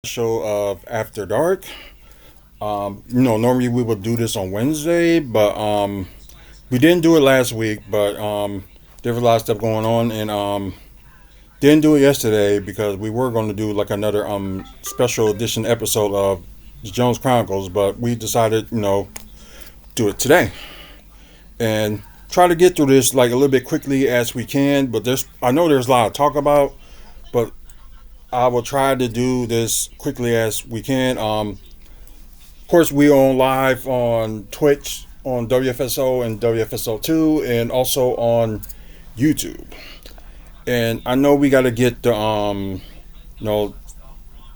show of After Dark. Normally we would do this on Wednesday, but we didn't do it last week. But there was a lot of stuff going on, and didn't do it yesterday because we were going to do like another special edition episode of the Jones Chronicles, but we decided, do it today and try to get through this like a little bit quickly as we can. But I know there's a lot to talk about, but I will try to do this quickly as we can. Of course, we on live on Twitch on WFSO and WFSO2, and also on YouTube. And I know we got to get the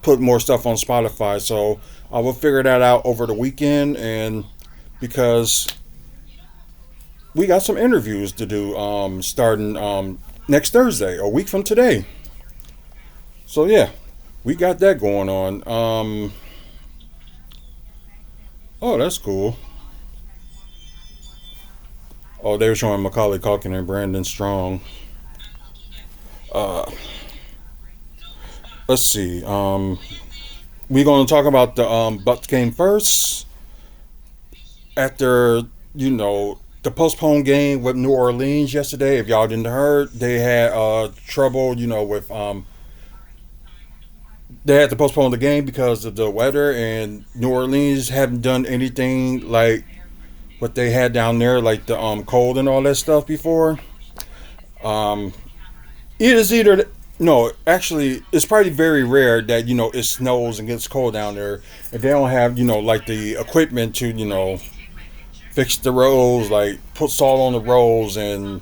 put more stuff on Spotify. So I will figure that out over the weekend, and because we got some interviews to do starting next Thursday, a week from today. So yeah, we got that going on. Oh, that's cool. Oh, they were showing Macaulay Culkin and Brandon Strong. Uh, let's see. We're going to talk about the Bucks game first. After the postponed game with New Orleans yesterday, if y'all didn't heard, they had trouble. With they had to postpone the game because of the weather, and New Orleans haven't done anything like what they had down there, like the cold and all that stuff before. Um, it is either no, actually, it's probably very rare that it snows and gets cold down there, and they don't have like the equipment to fix the roads, like put salt on the roads, and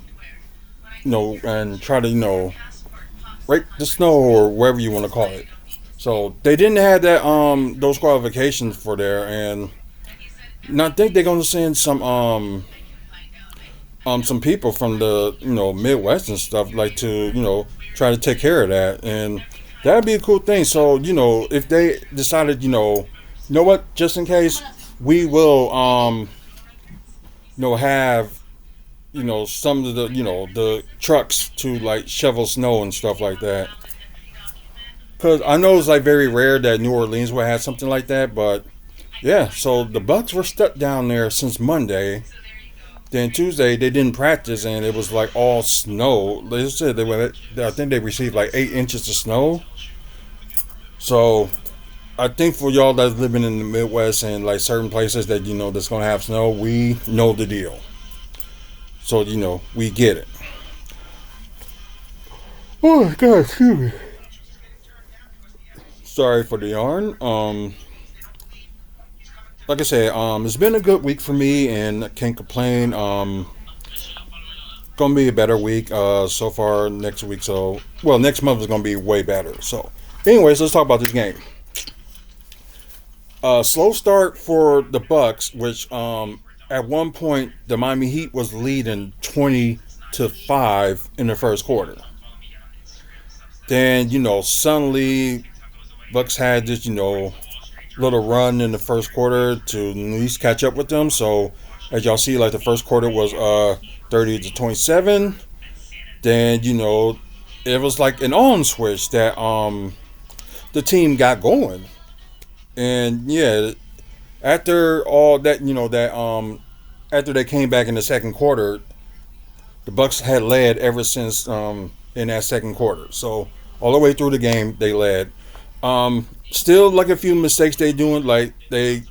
and try to rake the snow or whatever you want to call it. So they didn't have that those qualifications for there, and I think they're gonna send some people from the Midwest and stuff like to try to take care of that, and that'd be a cool thing. So if they decided you know what, just in case, we will have some of the trucks to like shovel snow and stuff like that. Cause I know it's like very rare that New Orleans would have something like that, but yeah. So the Bucks were stuck down there since Monday. Then Tuesday they didn't practice, and it was like all snow. They said they went. I think they received like 8 inches of snow. So I think for y'all that's living in the Midwest and like certain places that that's gonna have snow, we know the deal. So we get it. Oh my God, excuse me. Sorry for the yarn. Like I said, it's been a good week for me, and I can't complain. Gonna be a better week so far next week. So, well, next month is gonna be way better. So, anyways, let's talk about this game. Slow start for the Bucks, which at one point the Miami Heat was leading 20-5 in the first quarter. Then suddenly Bucks had this little run in the first quarter to at least catch up with them. So as y'all see, like the first quarter was 30-27. Then it was like an on switch that the team got going, and yeah, after all that after they came back in the second quarter, the Bucks had led ever since in that second quarter. So all the way through the game they led. Still, like a few mistakes they doing, like they,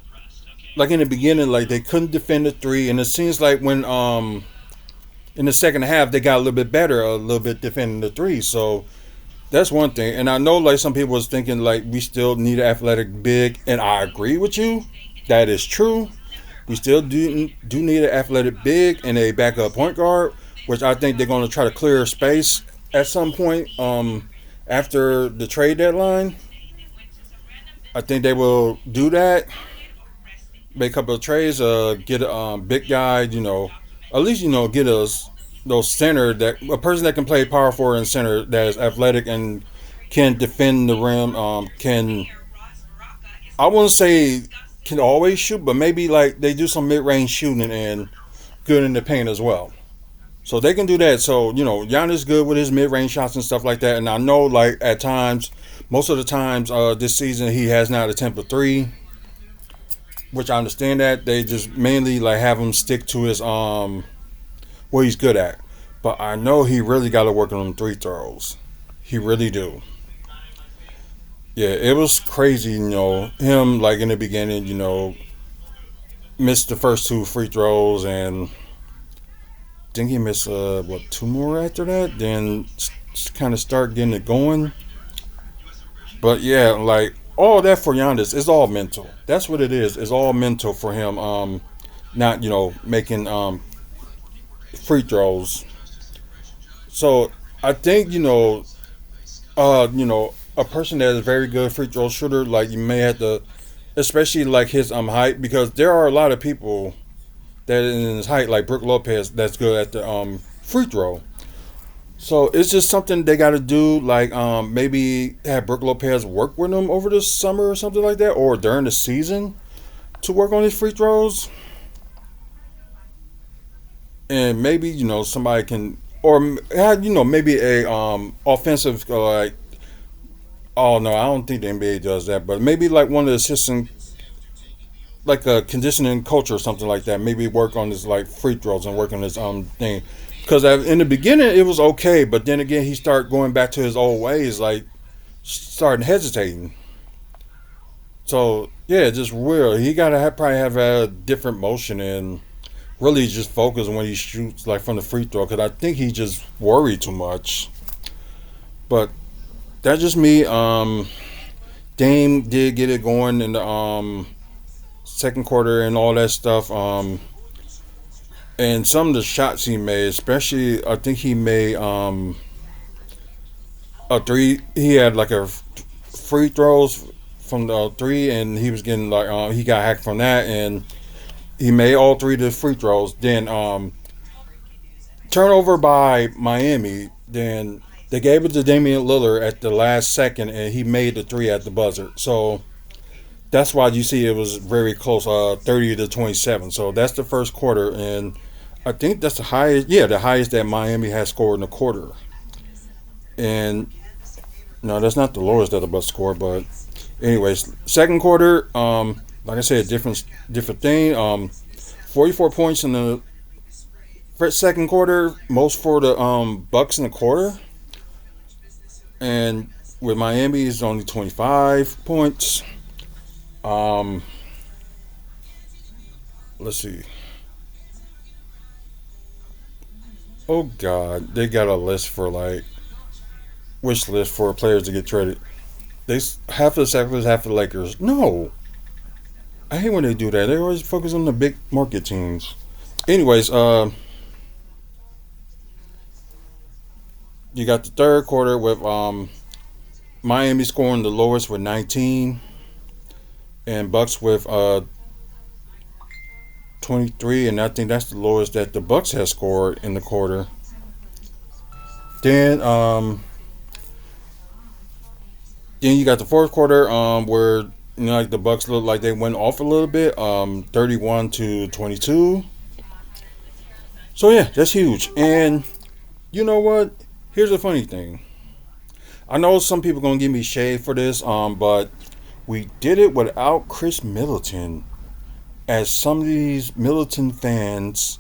like in the beginning, like they couldn't defend the three, and it seems like when in the second half they got a little bit better, a little bit defending the three. So that's one thing. And I know like some people was thinking like we still need an athletic big, and I agree with you. That is true. We still do need an athletic big and a backup point guard, which I think they're going to try to clear space at some point after the trade deadline. I think they will do that. Make a couple of trades. Get a big guy. At least get us those center, that a person that can play power forward and center, that is athletic and can defend the rim. Can, I wouldn't say can always shoot, but maybe like they do some mid range shooting and good in the paint as well. So they can do that. So, Giannis good with his mid range shots and stuff like that. And I know, like, at times, most of the times this season, he has not attempted three, which I understand that. They just mainly, like, have him stick to his, what he's good at. But I know he really got to work on them three throws. He really do. Yeah, it was crazy, him, like, in the beginning, missed the first two free throws and think he missed two more after that. Then kind of start getting it going. But yeah, like all that for Giannis, it's all mental. That's what it is. It's all mental for him. Not making free throws. So I think a person that is very good free throw shooter, like you may have to, especially like his height, because there are a lot of people that in his height, like Brook Lopez, that's good at the free throw. So it's just something they got to do, like maybe have Brook Lopez work with him over the summer or something like that, or during the season to work on his free throws, and maybe somebody can, or maybe a offensive like. Oh no, I don't think the NBA does that, but maybe like one of the assistant, like a conditioning coach or something like that. Maybe work on his like free throws and work on his thing. Because in the beginning it was okay, but then again he started going back to his old ways, like starting hesitating. So yeah, just real. He gotta probably have a different motion and really just focus when he shoots like from the free throw. Because I think he just worried too much. But that's just me. Dame did get it going in the second quarter and all that stuff. And some of the shots he made, especially I think he made a three. He had like a free throws from the three, and he was getting like he got hacked from that, and he made all three of the free throws. Then turnover by Miami. Then they gave it to Damian Lillard at the last second, and he made the three at the buzzer. So that's why you see it was very close, 30-27. So that's the first quarter, and I think that's the highest. Yeah, the highest that Miami has scored in a quarter. And no, that's not the lowest that the Bucks scored, but anyways, second quarter, like I said, different thing. 44 points in the second quarter, most for the Bucks in the quarter, and with Miami is only 25 points. Um, let's see. Oh God, they got a list for like wish list for players to get traded. Half of the Celtics, half of the Lakers. No, I hate when they do that. They always focus on the big market teams. Anyways, you got the third quarter with Miami scoring the lowest with 19, and Bucks with 23, and I think that's the lowest that the Bucks has scored in the quarter. Then then you got the fourth quarter where like the Bucks look like they went off a little bit, 31-22. So yeah, that's huge. And you know what? Here's the funny thing. I know some people gonna give me shade for this, but we did it without Chris Middleton. As some of these Middleton fans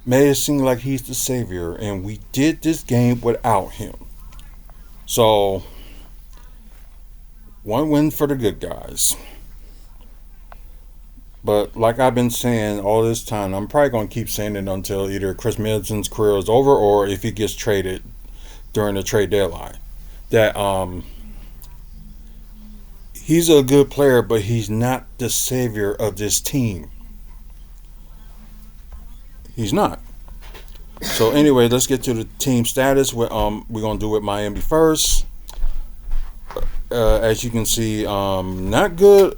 made it seem like he's the savior, and we did this game without him. So one win for the good guys. But like I've been saying all this time, I'm probably gonna keep saying it until either Chris Middleton's career is over or if he gets traded during the trade deadline. That he's a good player, but he's not the savior of this team. He's not. So anyway, let's get to the team status. We're gonna do it Miami first. As you can see, not good.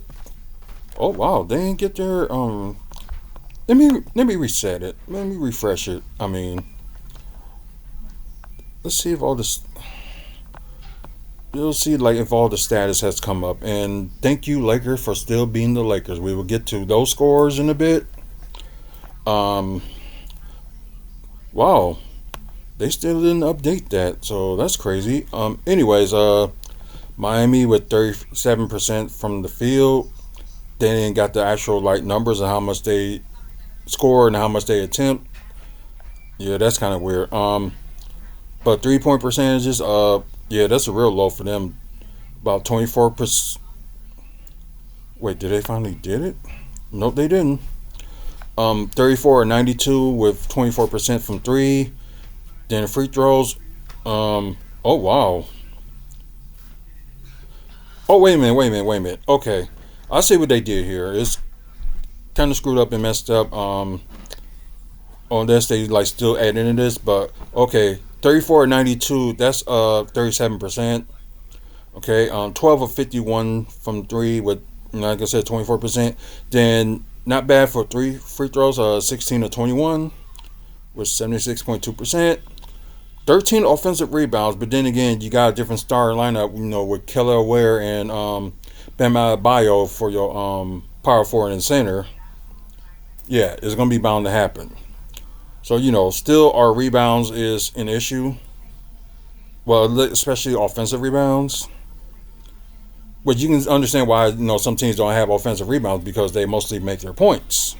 Oh wow, they didn't get their Let me reset it. Let me refresh it. I mean, let's see if all this. You'll see like if all the status has come up. And thank you, Lakers, for still being the Lakers. We will get to those scores in a bit. Wow, they still didn't update that, so that's crazy. Anyways, Miami with 37% from the field. They didn't got the actual like numbers of how much they score and how much they attempt. Yeah, that's kind of weird. But 3 point percentages, yeah, that's a real low for them. About 24%. Wait, did they finally did it? Nope, they didn't. 34 or 92 with 24% from three. Then the free throws. Oh wow. Oh wait a minute. Okay, I see what they did here. It's kind of screwed up and messed up. On this they like still adding in this, but okay, 34 or 92. That's 37%. Okay, 12 of 51 from three with, like I said, 24%. Then not bad for three free throws. 16 of 21 with 76.2%. 13 offensive rebounds, but then again, you got a different star lineup, with Keller Ware and Bam Adebayo for your power forward and center. Yeah, it's gonna be bound to happen. So still our rebounds is an issue. Well, especially offensive rebounds. But you can understand why some teams don't have offensive rebounds because they mostly make their points.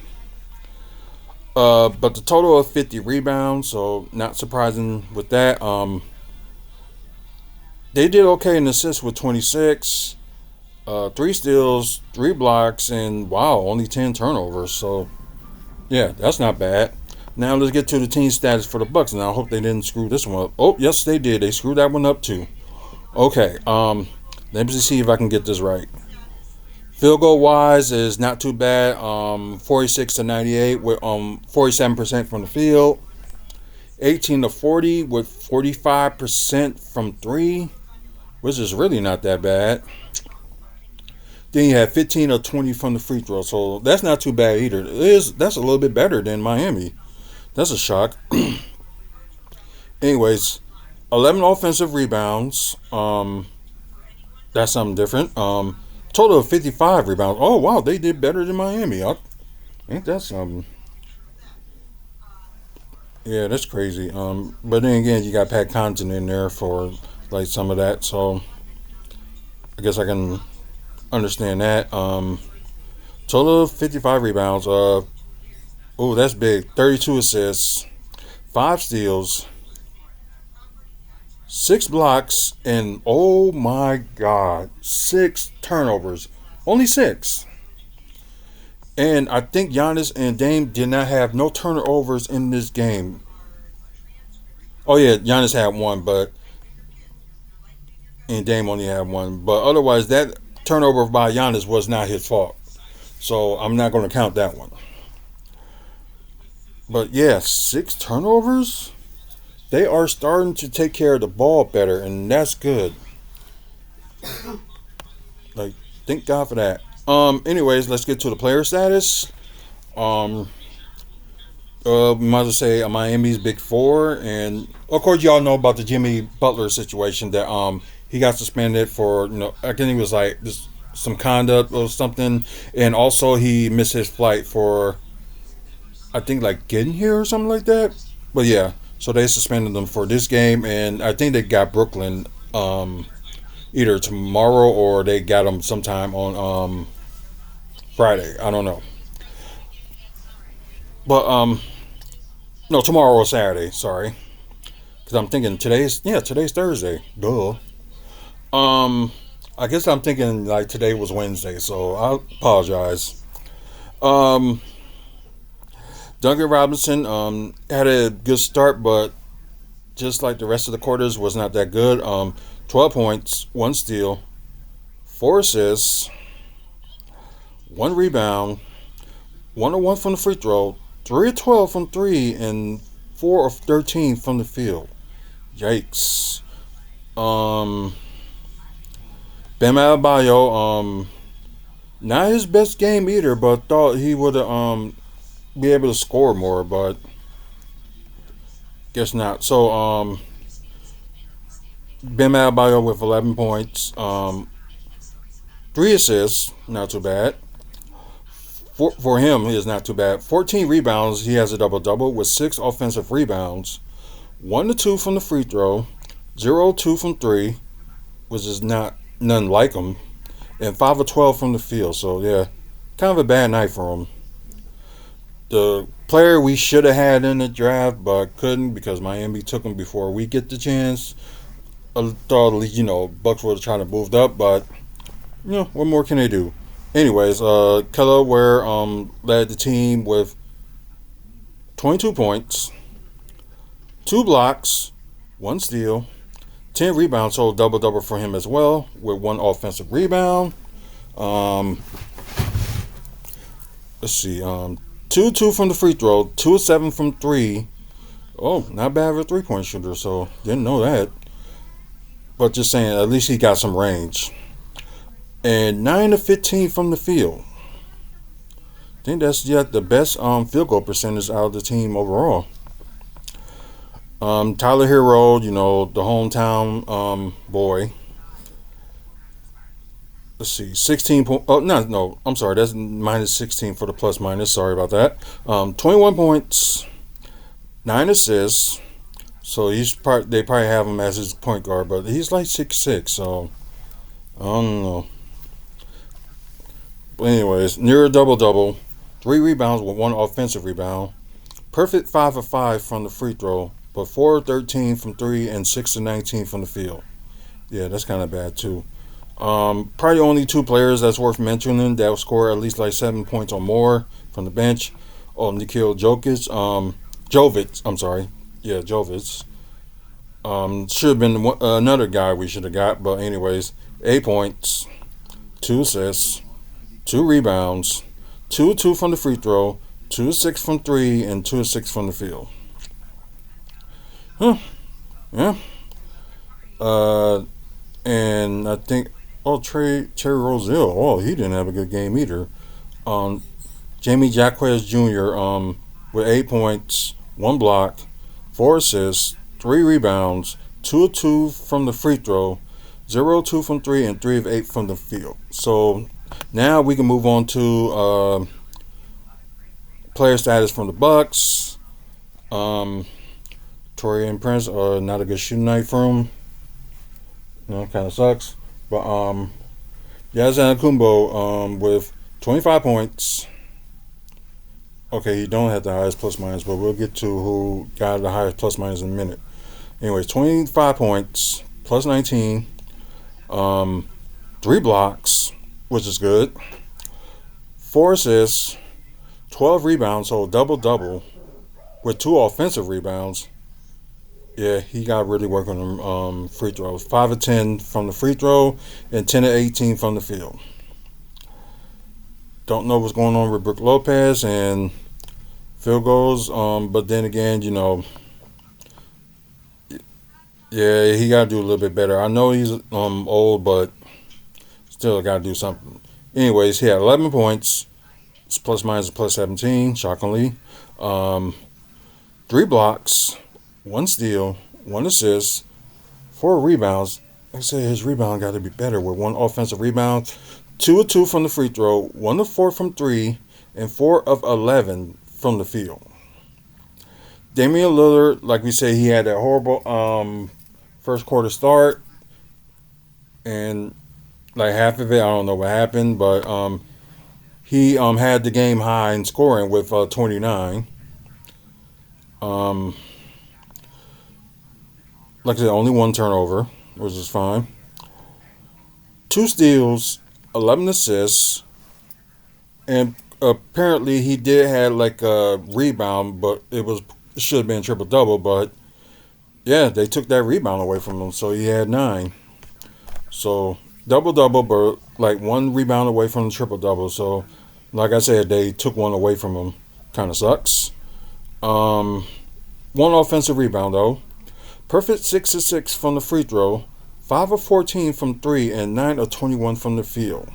But the total of 50 rebounds, so not surprising with that. They did okay in assists with 26, three steals, three blocks, and wow, only 10 turnovers. So yeah, that's not bad. Now let's get to the team status for the Bucks, and I hope they didn't screw this one up. Oh, yes, they did. They screwed that one up too. Okay, let me see if I can get this right. Field goal wise is not too bad. 46 to 98 with 47% from the field. 18 to 40 with 45% from three, which is really not that bad. Then you have 15 or 20 from the free throw, so that's not too bad either. That's a little bit better than Miami. That's a shock. Anyways, 11 offensive rebounds. That's something different. Total of 55 rebounds. Oh wow, they did better than Miami. Ain't that something? Yeah, that's crazy. But then again, you got Pat Connaughton in there for like some of that, so I guess I can understand that. Total of 55 rebounds. Oh, that's big. 32 assists, five steals, six blocks, and oh my God, six turnovers. Only six. And I think Giannis and Dame did not have no turnovers in this game. Oh yeah, Giannis had one, but and Dame only had one. But otherwise, that turnover by Giannis was not his fault. So I'm not going to count that one. But yeah, six turnovers. They are starting to take care of the ball better, and that's good. Like, thank God for that. Anyways, let's get to the player status. Um, we might as well say Miami's big four, and of course y'all know about the Jimmy Butler situation that he got suspended for I think it was like just some conduct or something, and also he missed his flight for I think like getting here or something like that. But yeah, so they suspended them for this game, and I think they got Brooklyn either tomorrow or they got them sometime on Friday. I don't know, but no, tomorrow or Saturday. Sorry, because I'm thinking today's Thursday. Duh. Um, I guess I'm thinking like today was Wednesday, so I apologize. Um, Duncan Robinson had a good start, but just like the rest of the quarters was not that good. 12 points, one steal, four assists, one rebound, 101 from the free throw, 3 of 12 from three, and 4 of 13 from the field. Yikes. Um, Bam Adebayo, not his best game either, but thought he would be able to score more, but guess not. So Bam Adebayo with 11 points, three assists, not too bad. For him, he is not too bad. 14 rebounds. He has a double double with 6 offensive rebounds, 1 to 2 from the free throw, 0 2 from three, which is not none like him, and 5 of 12 from the field. So yeah, kind of a bad night for him. The player we should have had in the draft but couldn't because Miami took him before we get the chance. I thought Bucks would have tried to move up, but what more can they do? Anyways, Keller Ware led the team with 22 points, 2 blocks, 1 steal, 10 rebounds, so double double for him as well with 1 offensive rebound. Let's see, 2 from the free throw, 2 of 7 from three. Oh, not bad for a 3-point shooter, so didn't know that. But just saying, at least he got some range. And 9 of 15 from the field. I think that's yet the best field goal percentage out of the team overall. Tyler Hero, the hometown boy. Let's see, 16 points. Oh, no, I'm sorry. That's minus 16 for the plus minus. Sorry about that. 21 points, 9 assists. So they probably have him as his point guard, but he's like 6'6", so I don't know. But anyways, near a double-double, 3 rebounds with 1 offensive rebound. Perfect 5 of 5 from the free throw, but 4 of 13 from 3 and 6 of 19 from the field. Yeah, that's kind of bad too. Probably only 2 players that's worth mentioning that will score at least like 7 points or more from the bench. Oh, Nikola Jovic. I'm sorry. Yeah, Jovic. Should have been another guy we should have got, but anyways, 8 points, 2 assists, 2 rebounds, 2 of 2 from the free throw, 2 of 6 from 3, and 2 of 6 from the field. Yeah. And I think Terry Rozier. Oh, he didn't have a good game either. Jamie Jaquez Jr. With 8 points, 1 block, 4 assists, 3 rebounds, 2 of 2 from the free throw, 0 of 2 from 3, and 3 of 8 from the field. So now we can move on to player status from the Bucks. Torian Prince, not a good shooting night for him. Kind of sucks. But Yazan Akumbo with 25 points. Okay, he don't have the highest plus minus, but we'll get to who got the highest plus minus in a minute. Anyways, 25 points, plus 19, 3 blocks, which is good, 4 assists, 12 rebounds, so double-double, with 2 offensive rebounds. Yeah, he got really working on free throws. 5 of 10 from the free throw and 10 of 18 from the field. Don't know what's going on with Brook Lopez and field goals, but then again, yeah, he got to do a little bit better. I know he's old, but still got to do something. Anyways, he had 11 points. It's plus minus plus 17, shockingly. 3 blocks, 1 steal, 1 assist, 4 rebounds. Like I said, his rebound got to be better with 1 offensive rebound, 2 of 2 from the free throw, 1 of 4 from 3, and 4 of 11 from the field. Damian Lillard, like we said, he had that horrible first quarter start, and like half of it, I don't know what happened, but he had the game high in scoring with 29. Like I said, only 1 turnover, which is fine. 2 steals, 11 assists, and apparently he did have like a rebound, but it should have been triple double. But yeah, they took that rebound away from him, so he had 9. So double double, but like 1 rebound away from the triple double. So like I said, they took 1 away from him. Kind of sucks. 1 offensive rebound though. Perfect 6 of 6 from the free throw, 5 of 14 from 3, and 9 of 21 from the field.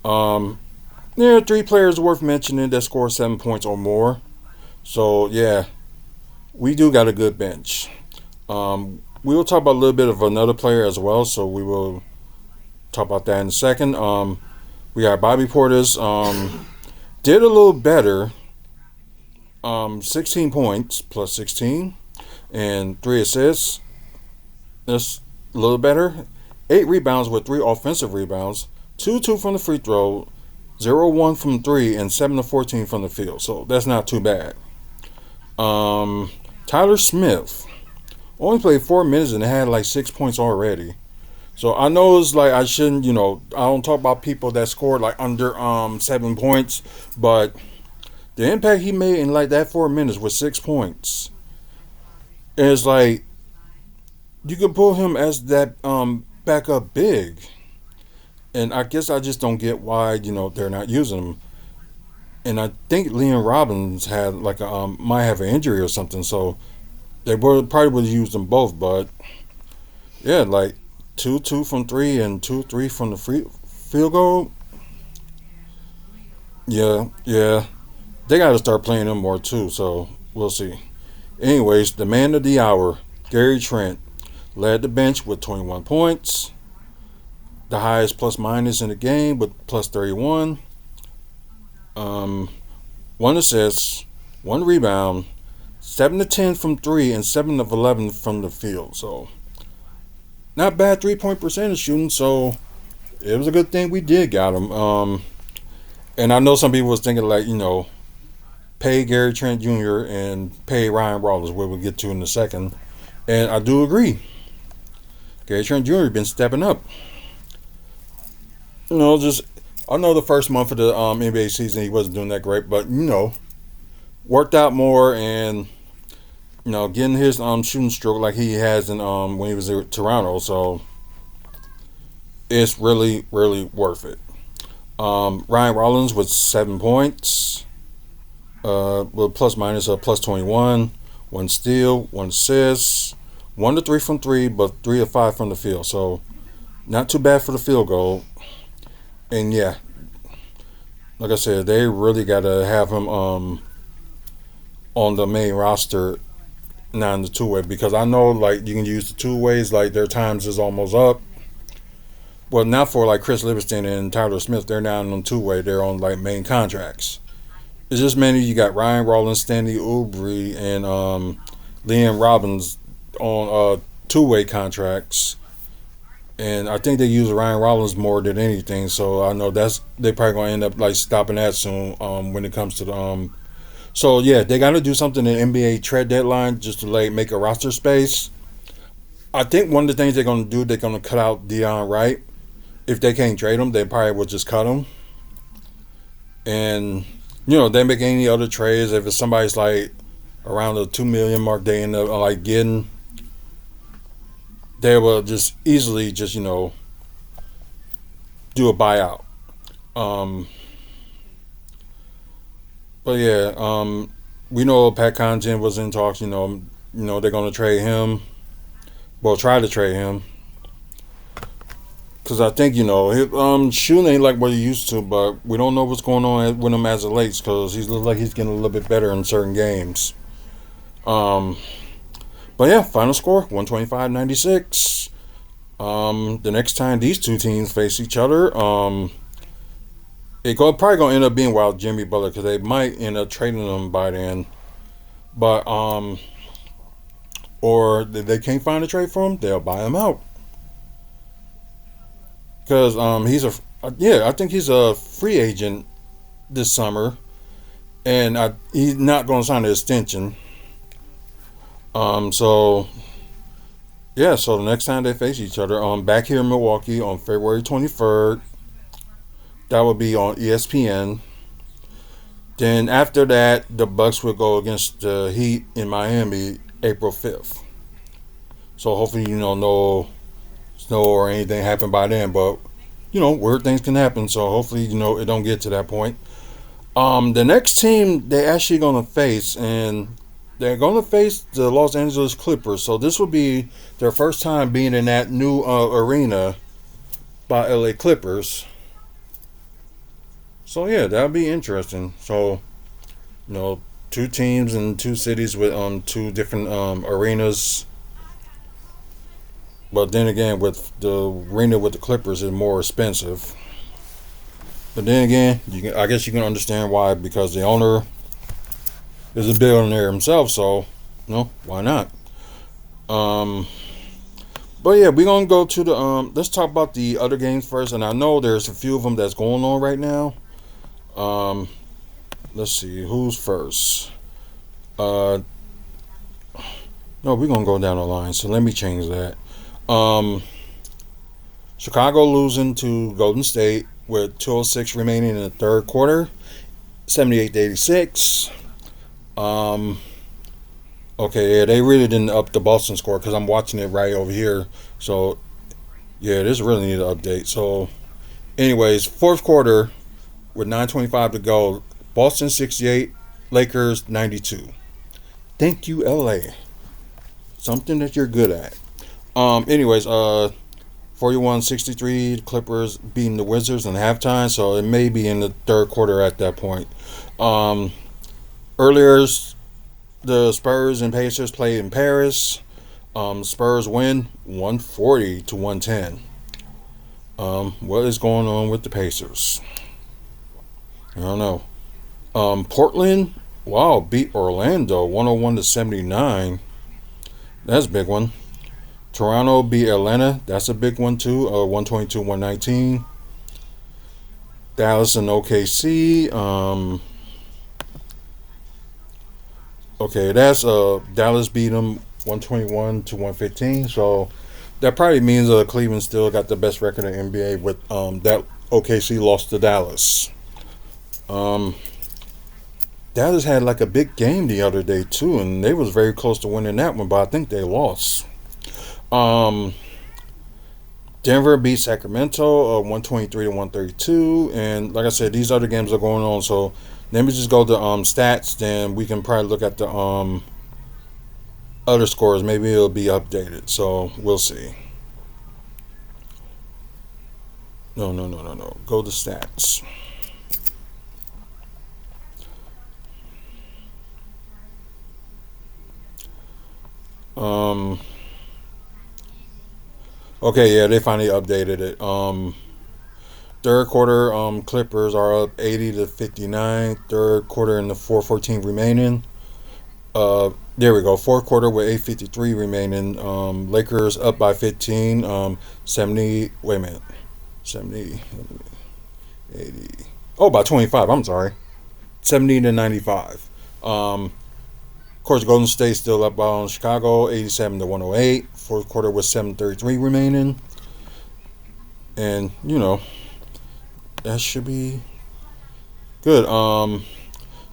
There are 3 players worth mentioning that score 7 points or more. So yeah, we do got a good bench. We will talk about a little bit of another player as well, so we will talk about that in a second. We got Bobby Portis did a little better. 16 points plus 16 and 3 assists. That's a little better. 8 rebounds with 3 offensive rebounds. 2 from the free throw, 0-1 from 3, and 7-14 from the field. So that's not too bad. Tyler Smith only played 4 minutes and had like 6 points already. So I know it's like I shouldn't, I don't talk about people that scored like under 7 points, but the impact he made in like that 4 minutes with 6 points is like you can pull him as that backup big. And I guess I just don't get why, they're not using him. And I think Liam Robbins had like might have an injury or something, so they probably would have used them both. But yeah, like 2 from 3 and 2-3 from the field goal. Yeah, they got to start playing him more too. So we'll see. Anyways, the man of the hour, Gary Trent, led the bench with 21 points, the highest plus minus in the game with plus 31. 1 assist, 1 rebound, 7 to 10 from 3, and 7 of 11 from the field. So not bad 3-point percentage shooting. So it was a good thing we did got him. And I know some people was thinking like, pay Gary Trent Jr. and pay Ryan Rollins, where we'll get to in a second. And I do agree. Gary Trent Jr. been stepping up. I know the first month of the NBA season he wasn't doing that great, but worked out more and getting his shooting stroke like he has in when he was in Toronto. So it's really worth it. Ryan Rollins with 7 points, with plus minus of plus 21, 1 steal, 1 assist, 1 to 3 from 3, but 3 to 5 from the field. So not too bad for the field goal. And yeah, like I said, they really got to have him on the main roster, not in the two-way, because I know like you can use the 2 ways, like their times is almost up. Well, not for like Chris Livingston and Tyler Smith, they're not on 2-way, they're on like main contracts. It's just mainly you got Ryan Rollins, Stanley Oubre, and Liam Robbins on 2-way contracts. And I think they use Ryan Rollins more than anything, so I know they probably gonna end up like stopping that soon when it comes to the So yeah, they gotta do something in the NBA trade deadline just to like make a roster space. I think one of the things they're gonna do, they're gonna cut out Deion Wright. If they can't trade him, they probably will just cut him. And they make any other trades. If it's somebody's like around the 2 million mark, they end up like getting. They will just easily just do a buyout. But yeah, we know Pat Connaughton was in talks. They're gonna trade him. Well, try to trade him. Because I think his, shooting ain't like what he used to, but we don't know what's going on with him as of late. Because he looks like he's getting a little bit better in certain games. But yeah, final score 125-96. The next time these two teams face each other, probably gonna end up being without Jimmy Butler because they might end up trading him by then. But or if they can't find a trade for him, they'll buy him out. Because I think he's a free agent this summer, and he's not gonna sign an extension. So the next time they face each other, back here in Milwaukee on February 23rd, that will be on ESPN. Then after that, the Bucks will go against the Heat in Miami April 5th. So hopefully, no snow or anything happen by then, but weird things can happen. So hopefully, it don't get to that point. The next team they actually gonna face, and they're going to face the Los Angeles Clippers. So this will be their first time being in that new arena by LA Clippers. So yeah, that'll be interesting. So, 2 teams in 2 cities with 2 different arenas. But then again, with the arena with the Clippers is more expensive. But then again, I guess you can understand why, because the owner is a billionaire himself. So, why not? Um, but yeah, we're gonna go to the Let's talk about the other games first, and I know there's a few of them that's going on right now. Um, let's see who's first. Uh, no, we're gonna go down the line. So let me change that. Um, Chicago losing to Golden State with 2:06 remaining in the third quarter, 78-86. Um, okay, yeah, they really didn't up the Boston score because I'm watching it right over here. So yeah, this really need an update. So, anyways, fourth quarter with 9:25 to go, Boston 68, Lakers 92. Thank you, LA. Something that you're good at. Anyways, 41-63, Clippers beating the Wizards in halftime, so it may be in the third quarter at that point. Um, Earlier, the Spurs and Pacers played in Paris. Spurs win 140 to 110. What is going on with the Pacers? I don't know. Portland, wow, beat Orlando 101 to 79. That's a big one. Toronto beat Atlanta. That's a big one too. 122 119. Dallas and OKC. Okay, that's Dallas beat them 121 to 115. So that probably means Cleveland still got the best record in the NBA with that OKC lost to Dallas. Um, Dallas had like a big game the other day too, and they was very close to winning that one, but I think they lost. Um, Denver beat Sacramento 123 to 132, and like I said, these other games are going on. So let me just go to stats, then we can probably look at the other scores. Maybe it'll be updated. So we'll see. No, no, no, no, no. Go to stats. Um. Okay, yeah, they finally updated it. Third quarter, Clippers are up 80 to 59. Third quarter in the 4:14 remaining. There we go. Fourth quarter with 8:53 remaining. Lakers up by 15. 70. Wait a minute. 70, 80. Oh, by 25. I'm sorry. 70 to 95. Of course, Golden State still up on Chicago, 87 to 108. Fourth quarter with 7:33 remaining, and that should be good. Giannis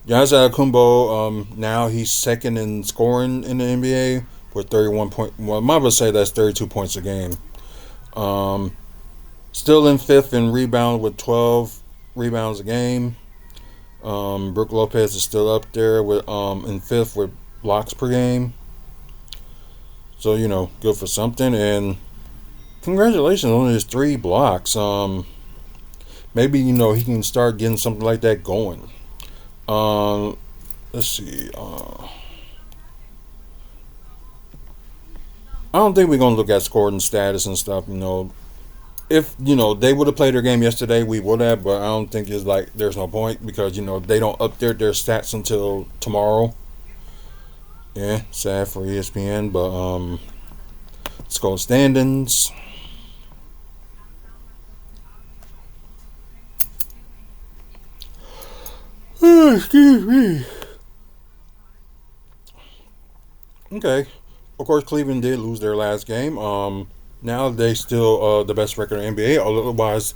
Antetokounmpo, now he's second in scoring in the NBA with 31 point. Well, I might as well say that's 32 points a game. Um, Still in fifth in rebound with 12 rebounds a game. Brook Lopez is still up there with in fifth with blocks per game. So good for something, and congratulations on his 3 blocks. Maybe he can start getting something like that going. Let's see. I don't think we're gonna look at scoring status and stuff. If they would have played their game yesterday, we would have. But I don't think it's like there's no point because they don't update their stats until tomorrow. Yeah, sad for ESPN, but let's go standings. Oh, excuse me. Okay. Of course, Cleveland did lose their last game. Now they still the best record in the NBA. Otherwise,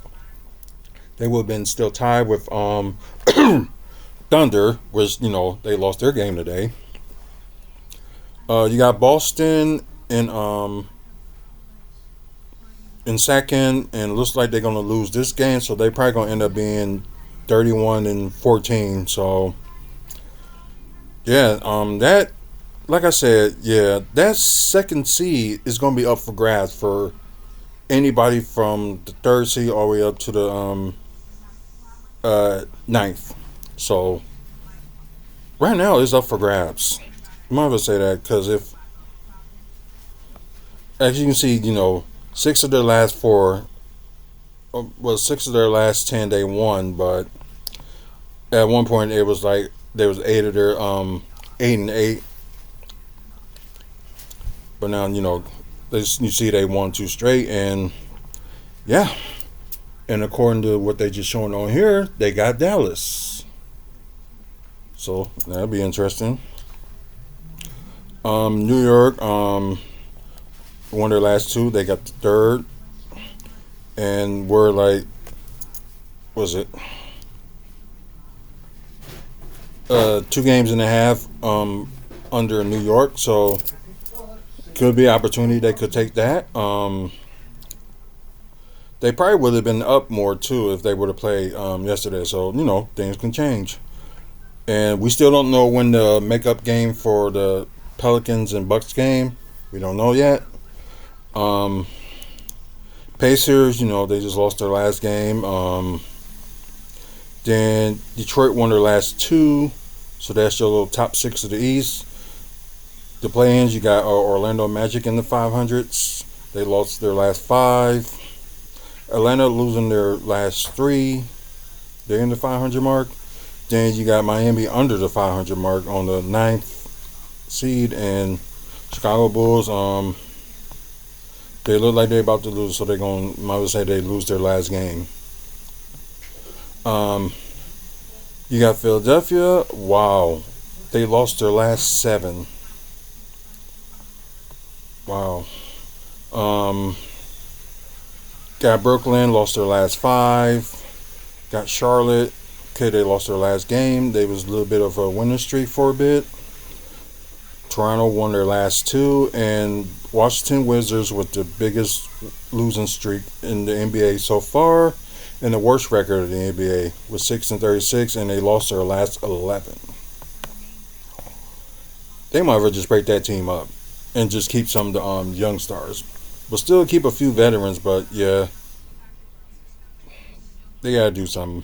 they would have been still tied with Thunder, which they lost their game today. You got Boston in second, and it looks like they're gonna lose this game, so they probably gonna end up being 31 and 14. So yeah, that like I said, yeah, that second seed is gonna be up for grabs for anybody from the third seed all the way up to the ninth. So right now it's up for grabs. I might as well say that because if, as you can see, 6 of their last 4 well, 6 of their last 10 they won, but at one point it was like there was 8 and 8, but now you see they won 2 straight, and yeah, and according to what they just showing on here, they got Dallas, so that'll be interesting. New York won their last two, they got the third, and we're like, was it 2 games and a half under New York, so could be an opportunity they could take that. They probably would have been up more too if they would have played yesterday. So things can change, and we still don't know when the makeup game for the Pelicans and Bucks game. We don't know yet. Um, Pacers, they just lost their last game. Then Detroit won their last two, so that's your little top six of the East. The play-ins, you got Orlando Magic in the 500s. They lost their last five. Atlanta losing their last three. They're in the 500 mark. Then you got Miami under the 500 mark on the ninth seed, and Chicago Bulls. They look like they're about to lose, so they're going. I would say they lose their last game. Um, you got Philadelphia. Wow, they lost their last seven. Wow. Um, got Brooklyn, lost their last five. Got Charlotte. Okay, they lost their last game. They was a little bit of a winning streak for a bit. Toronto won their last two, and Washington Wizards with the biggest losing streak in the NBA so far, and the worst record of the NBA with 6-36, and they lost their last 11. They might as well just break that team up and just keep some of the young stars, but still keep a few veterans. But yeah, they gotta do something.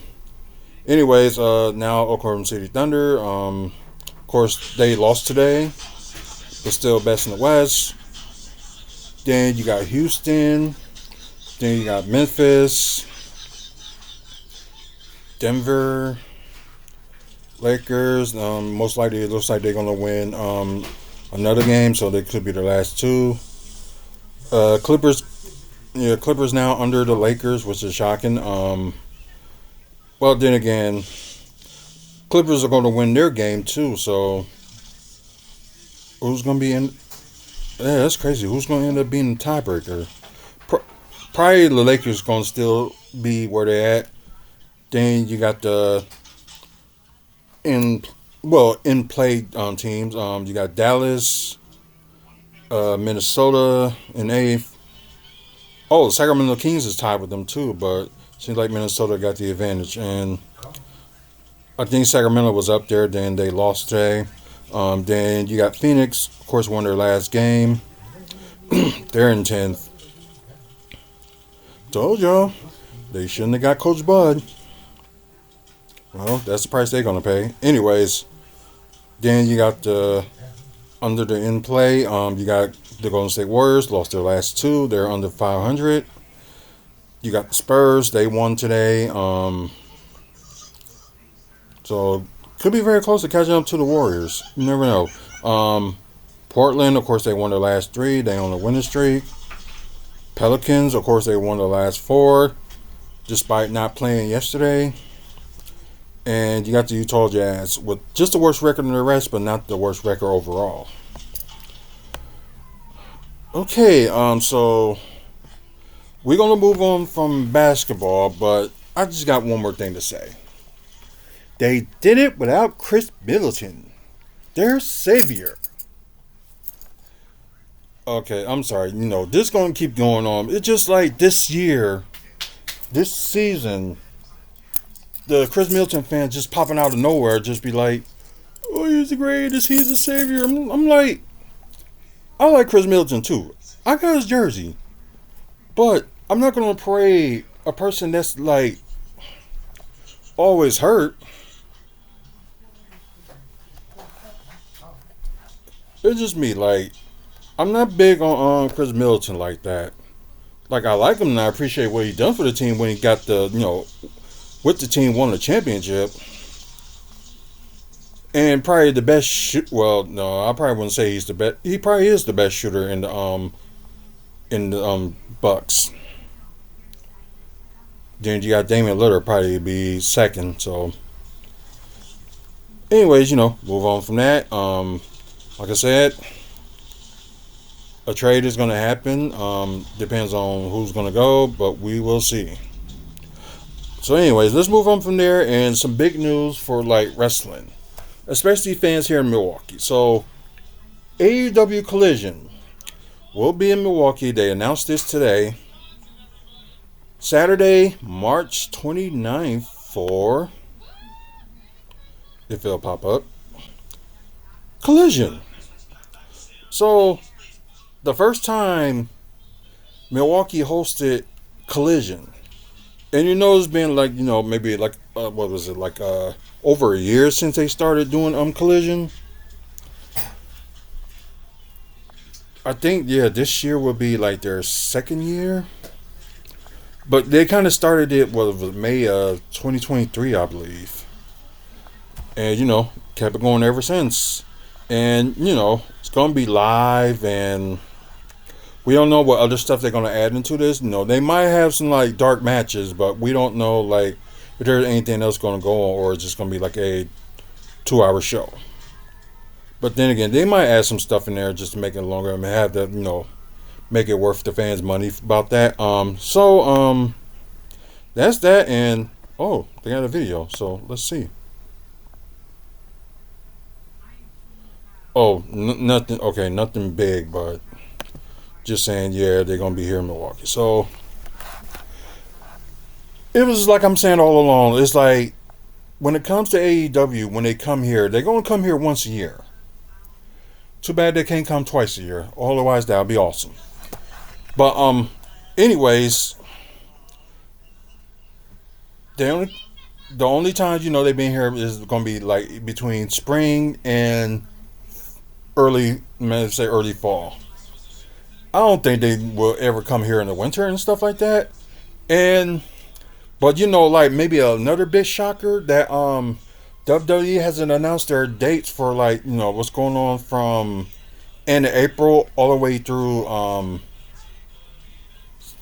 Anyways, now Oklahoma City Thunder. Of course, they lost today, but still best in the West. Then you got Houston. Then you got Memphis, Denver, Lakers. Most likely, it looks like they're gonna win another game, so they could be their last two. Clippers. Yeah, Clippers now under the Lakers, which is shocking. Well, then again, Clippers are going to win their game too. So who's going to be in? Yeah, that's crazy. Who's going to end up being the tiebreaker? Probably the Lakers going to still be where they're at. Then you got the in play teams. You got Dallas, Minnesota in eighth. Oh, the Sacramento Kings is tied with them too, but seems like Minnesota got the advantage, and I think Sacramento was up there. Then they lost today. Then you got Phoenix, of course, won their last game. They're in 10th. Told y'all, they shouldn't have got Coach Bud. Well, that's the price they're gonna pay. Anyways, then you got the under the in play. You got the Golden State Warriors, lost their last two. They're under 500. You got the Spurs. They won today. So could be very close to catching up to the Warriors. You never know. Portland, of course, they won their last three. They on a winning streak. Pelicans, of course, they won their last four, despite not playing yesterday. And you got the Utah Jazz with just the worst record in the rest, but not the worst record overall. Okay, so we're gonna move on from basketball, but I just got one more thing to say. They did it without Chris Middleton, their savior. Okay, I'm sorry. This gonna keep going on. It's just like this year, this season, the Chris Middleton fans just popping out of nowhere, just be like, "Oh, he's the greatest. He's the savior." I'm like, I like Chris Middleton too. I got his jersey, but I'm not gonna parade a person that's like always hurt. It's just me. Like, I'm not big on Chris Middleton like that. Like I like him and I appreciate what he done for the team when he got the with the team won the championship. And probably the best shoot. Well, no, I probably wouldn't say he's the best. He probably is the best shooter in the Bucks. Then you got Damian Lillard probably be second. So, anyways, move on from that. Like I said, a trade is going to happen. Depends on who's going to go, but we will see. So, anyways, let's move on from there and some big news for like wrestling, especially fans here in Milwaukee. So, AEW Collision will be in Milwaukee. They announced this today, Saturday, March 29th for, if it'll pop up, Collision. So, the first time Milwaukee hosted Collision, and it's been like, maybe like, what was it, like over a year since they started doing Collision. I think, yeah, this year will be like their second year. But they kind of started it, what was it, May of 2023, I believe. And, kept it going ever since. And, it's going to be live, and we don't know what other stuff they're going to add into this. They might have some, like, dark matches, but we don't know, like, if there's anything else going to go on, or it's just going to be like a 2-hour show. But then again, they might add some stuff in there just to make it longer and have that, make it worth the fans' money about that. So that's that, and they got a video, so let's see. Nothing. Okay, nothing big, but just saying, yeah, they're gonna be here in Milwaukee. So it was like I'm saying all along. It's like when it comes to AEW, when they come here, they're gonna come here once a year. Too bad they can't come twice a year. Otherwise, that would be awesome. But anyways, the only times they've been here is going to be like between spring and early fall. I don't think they will ever come here in the winter and stuff like that. But like maybe another big shocker that WWE hasn't announced their dates for like what's going on from end of April all the way through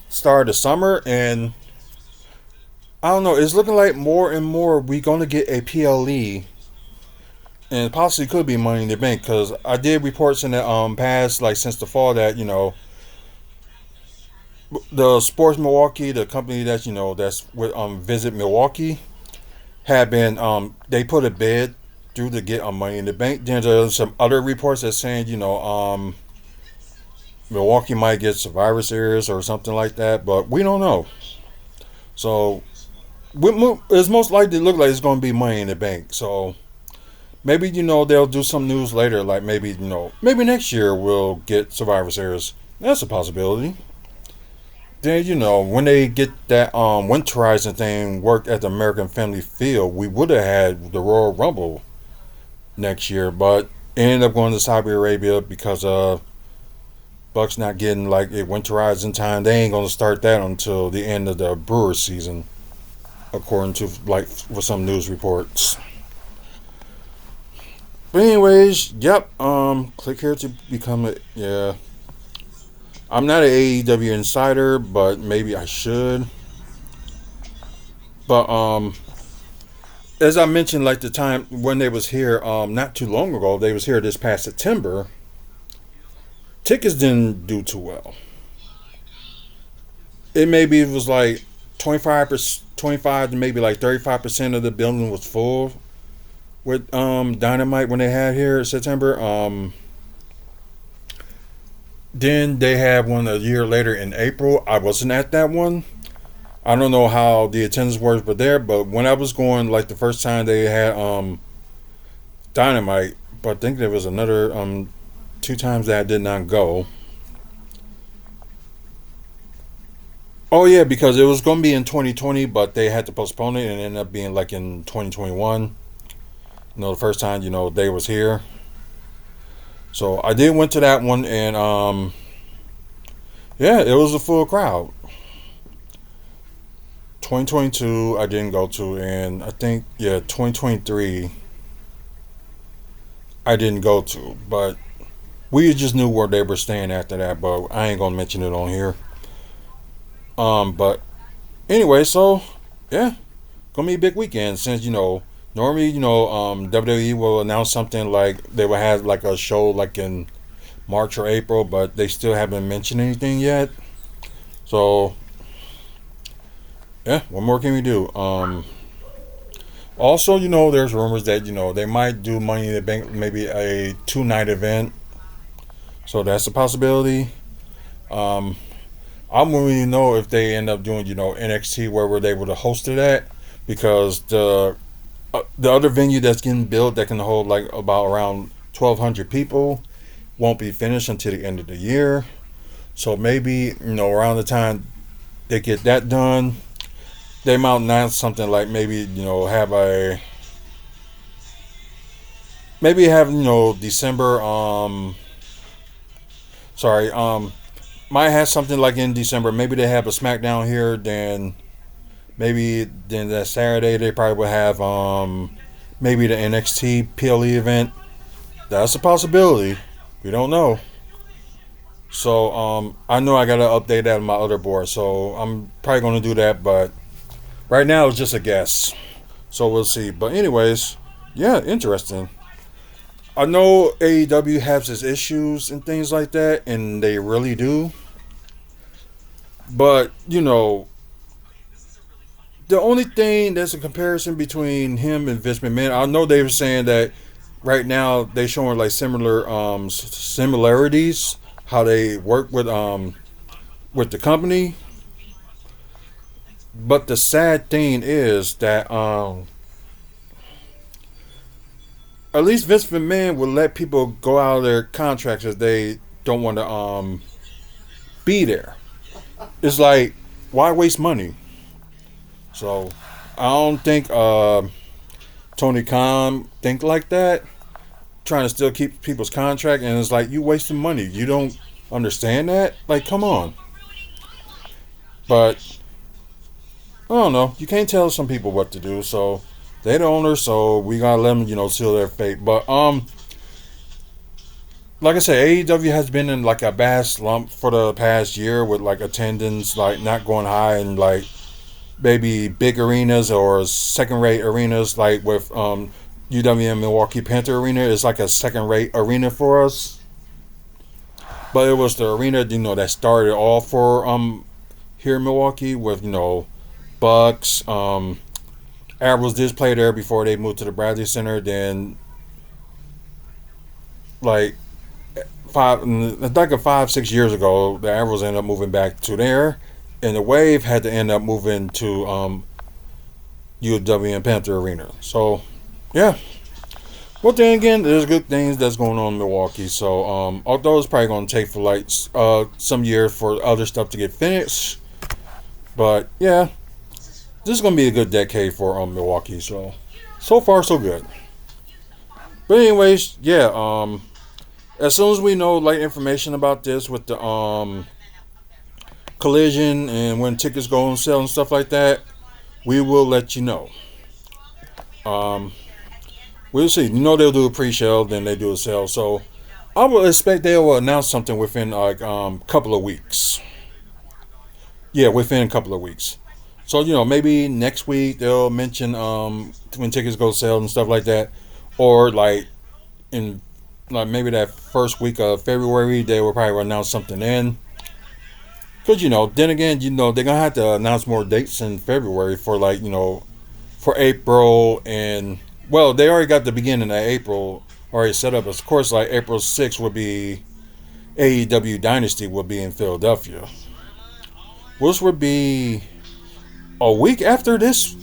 start of summer, and I don't know. It's looking like more and more we're gonna get a PLE, and possibly could be Money in the Bank, because I did reports in the past, like since the fall, that the Sports Milwaukee, the company that's that's with Visit Milwaukee, had been they put a bid through to get Money in the Bank. Then there's some other reports that saying Milwaukee might get Survivor Series or something like that, but we don't know. So it's most likely look like it's going to be Money in the Bank. So maybe they'll do some news later, like maybe maybe next year we'll get Survivor Series. That's a possibility. Then when they get that winterizing thing worked at the American Family Field, we would have had the Royal Rumble next year, but it ended up going to Saudi Arabia because Bucks not getting like it winterized in time. They ain't gonna start that until the end of the Brewers season, according to like with some news reports. But anyways, yep. Click here to become a, yeah. I'm not an AEW insider, but maybe I should. But as I mentioned, like the time when they was here, not too long ago, they was here this past September. Tickets didn't do too well. It was like 25 to maybe like 35% of the building was full with Dynamite when they had here in September. Then they had one a year later in April. I wasn't at that one. I don't know how the attendance was but when I was going, like the first time they had Dynamite, but I think there was another 2 times that I did not go. Oh yeah, because it was going to be in 2020, but they had to postpone it and it ended up being like in 2021. The first time they was here. So I did went to that one, and Yeah, it was a full crowd. 2022 I didn't go to, and I think, yeah, 2023 I didn't go to, but we just knew where they were staying after that. But I ain't gonna mention it on here. But anyway, so yeah, gonna be a big weekend since normally WWE will announce something like they will have like a show like in March or April, but they still haven't mentioned anything yet. So yeah, what more can we do? Also, there's rumors that they might do Money in the Bank, maybe a 2 night event. So that's a possibility. Um, I don't really know if they end up doing NXT where were they able to host it at, because the other venue that's getting built that can hold like about around 1,200 people won't be finished until the end of the year. So maybe around the time they get that done, they might announce something like maybe have December, sorry, might have something like in December. Maybe they have a SmackDown here, then maybe then that Saturday they probably will have maybe the NXT PLE event. That's a possibility. We don't know. So I know I gotta update that on my other board. So I'm probably gonna do that, but right now it's just a guess. So we'll see. But anyways, yeah, interesting. I know AEW has its issues and things like that, and they really do. But the only thing that's a comparison between him and Vince McMahon, I know they were saying that right now they showing like similar similarities how they work with the company. But the sad thing is that at least Vince McMahon will let people go out of their contracts if they don't want to be there. It's like, why waste money? So I don't think Tony Khan think like that, trying to still keep people's contract, and it's like you wasting money. You don't understand that? Like, come on. But I don't know. You can't tell some people what to do, so they the owner, so we gotta let them, seal their fate. But like I said, AEW has been in like a bad slump for the past year with like attendance like not going high, and like maybe big arenas or second rate arenas like with UWM Milwaukee Panther Arena is like a second rate arena for us. But it was the arena that started all for here in Milwaukee with Bucks. Arrows did play there before they moved to the Bradley Center. Then like like 5-6 years ago, the Arrows ended up moving back to there, and the Wave had to end up moving to UW and Panther Arena. So, yeah. Well, then again, there's good things that's going on in Milwaukee. So, although it's probably going to take for like some years for other stuff to get finished, but yeah, this is going to be a good decade for Milwaukee. So far so good. But anyways, yeah. As soon as we know like information about this with the collision and when tickets go on sale and stuff like that, we will let you know. Um, we'll see. They'll do a pre-show, then they do a sale. So I will expect they will announce something within like couple of weeks. Yeah, within a couple of weeks. So maybe next week they'll mention when tickets go sale and stuff like that, or like in like maybe that first week of February they will probably announce something then. Because then again, they're gonna have to announce more dates in February for like for April, and well, they already got the beginning of April already set up. Of course, like April 6th would be AEW Dynasty will be in Philadelphia, which would be a week after this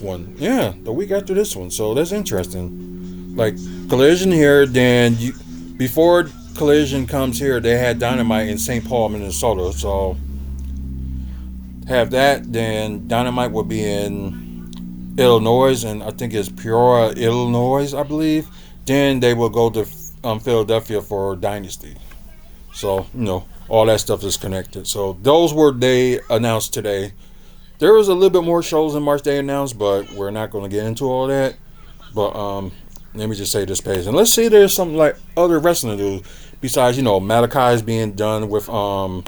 one. Yeah, the week after this one. So that's interesting. Like Collision here, then before Collision comes here, they had Dynamite in St. Paul, Minnesota. So have that, then Dynamite will be in Illinois, and I think it's Peoria, Illinois, I believe. Then they will go to Philadelphia for Dynasty. So all that stuff is connected. So those were they announced today. There was a little bit more shows in March they announced, but we're not going to get into all that. But let me just say this page, and let's see. There's some like other wrestling news besides Malachi is being done with freaking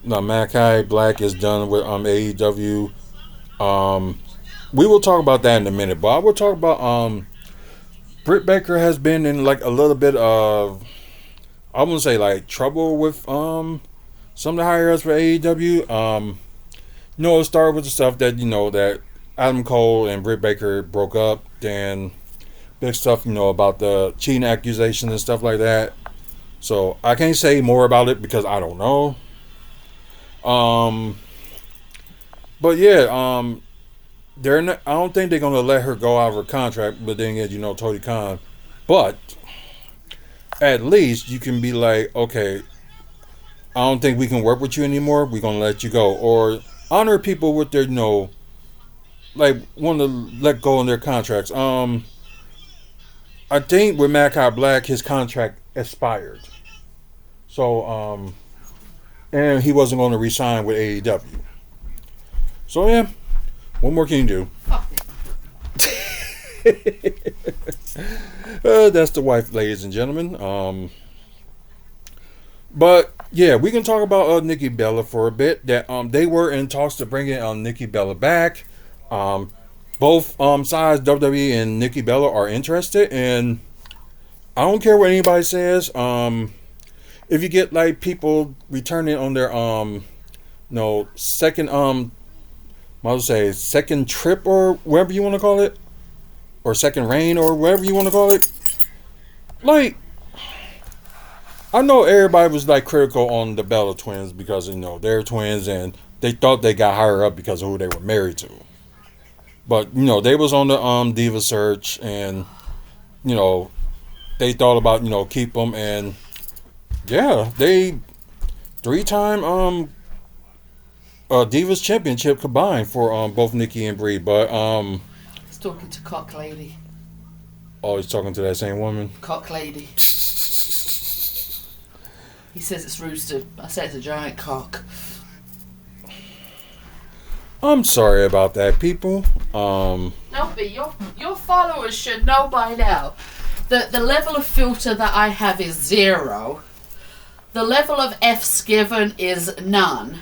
no Malachi Black is done with AEW. We will talk about that in a minute, but I will talk about Britt Baker has been in like a little bit of, I wouldn't say like trouble with some of the higher ups for AEW. It started with the stuff that that Adam Cole and Britt Baker broke up, then big stuff about the cheating accusations and stuff like that. So I can't say more about it because I don't know. But yeah, they're not, I don't think they're gonna let her go out of her contract. But then again, Tony Khan. But at least you can be like, okay, I don't think we can work with you anymore. We're gonna let you go, or honor people with their like want to let go on their contracts. I think with Malachi Black, his contract expired, so and he wasn't going to re-sign with AEW. So yeah, what more can you do? That's the wife, ladies and gentlemen. But yeah, we can talk about Nikki Bella for a bit. That they were in talks to bring in Nikki Bella back. Both sides, WWE and Nikki Bella, are interested, and I don't care what anybody says. If you get like people returning on their second second trip or whatever you want to call it, or second reign or whatever you want to call it, like. I know everybody was like critical on the Bella twins because they're twins and they thought they got higher up because of who they were married to. But they was on the Diva search and they thought about keep them, and yeah, they 3-time Divas championship combined for both Nikki and Brie. But he's talking to Cock Lady. Oh, he's talking to that same woman. Cock Lady. He says it's rooster. I say it's a giant cock. I'm sorry about that, people. No, but your followers should know by now that the level of filter that I have is 0. The level of F's given is none.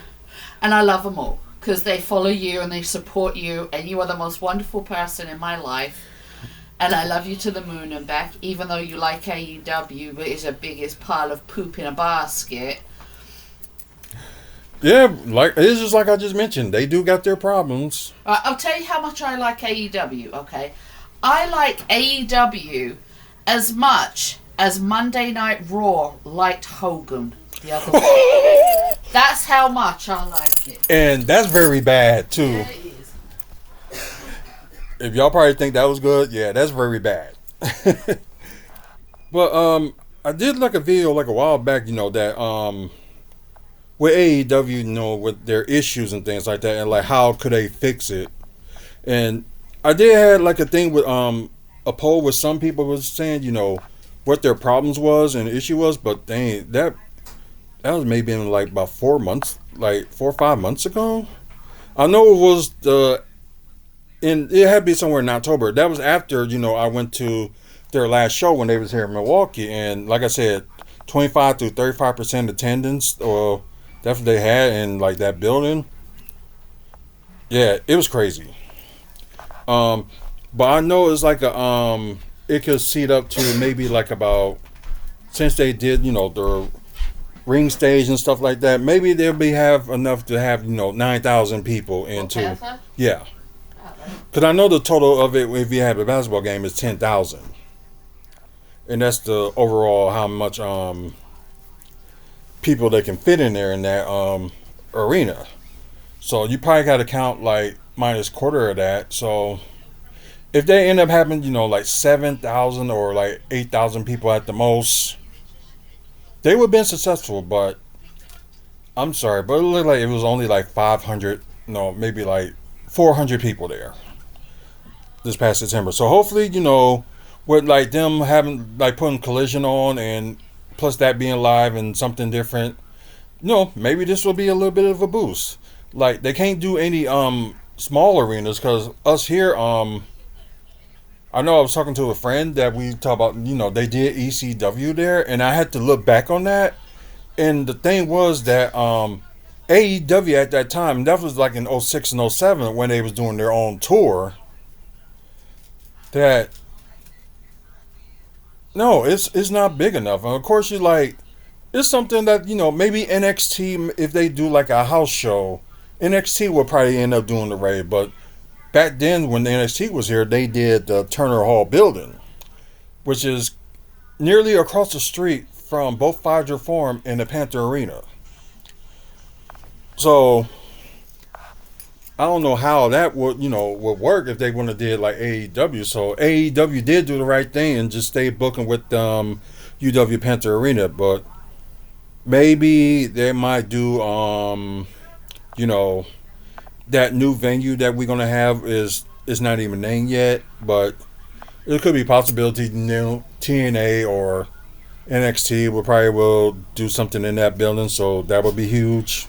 And I love them all because they follow you and they support you, and you are the most wonderful person in my life. And I love you to the moon and back, even though you like AEW, but it's the biggest pile of poop in a basket. Yeah, like it's just like I just mentioned. They do got their problems. I'll tell you how much I like AEW, okay? I like AEW as much as Monday Night Raw liked Hogan the other day. That's how much I like it. And that's very bad, too. Yeah, it is. If y'all probably think that was good, yeah, that's very bad. But I did like a video like a while back, that with AEW, with their issues and things like that, and like how could they fix it. And I did have like a thing with a poll where some people was saying, what their problems was and the issue was, but dang, that was maybe in like about 4 months, like 4 or 5 months ago. I know it was and it had to be somewhere in October. That was after, I went to their last show when they was here in Milwaukee. And like I said, 25 to 35% attendance, or that's what they had in like that building. Yeah, it was crazy. But I know it's like it could seat up to maybe like about, since they did, the ring stage and stuff like that, maybe they'll have enough to have, 9,000 people into. Yeah. Because I know the total of it, if you have a basketball game, is 10,000. And that's the overall how much people they can fit in there in that arena. So you probably got to count like minus quarter of that. So if they end up having, like 7,000 or like 8,000 people at the most, they would have been successful. But I'm sorry, but it looked like it was only like 500, maybe like 400 people there this past September. So hopefully, with like them having like putting Collision on, and plus that being live and something different. Maybe this will be a little bit of a boost. Like they can't do any small arenas because us here I know I was talking to a friend that we talk about, they did ECW there, and I had to look back on that. And the thing was that AEW at that time, that was like in '06 and '07 when they was doing their own tour, that no, it's not big enough. And of course you like it's something that, maybe NXT, if they do like a house show, NXT will probably end up doing the raid, but back then when the NXT was here, they did the Turner Hall building, which is nearly across the street from both Fodger Forum and the Panther Arena. So I don't know how that would work if they would have did like AEW. So AEW did do the right thing and just stayed booking with UW Panther Arena, but maybe they might do you know that new venue that we're gonna have is not even named yet, but it could be a possibility. TNA or NXT will do something in that building, so that would be huge.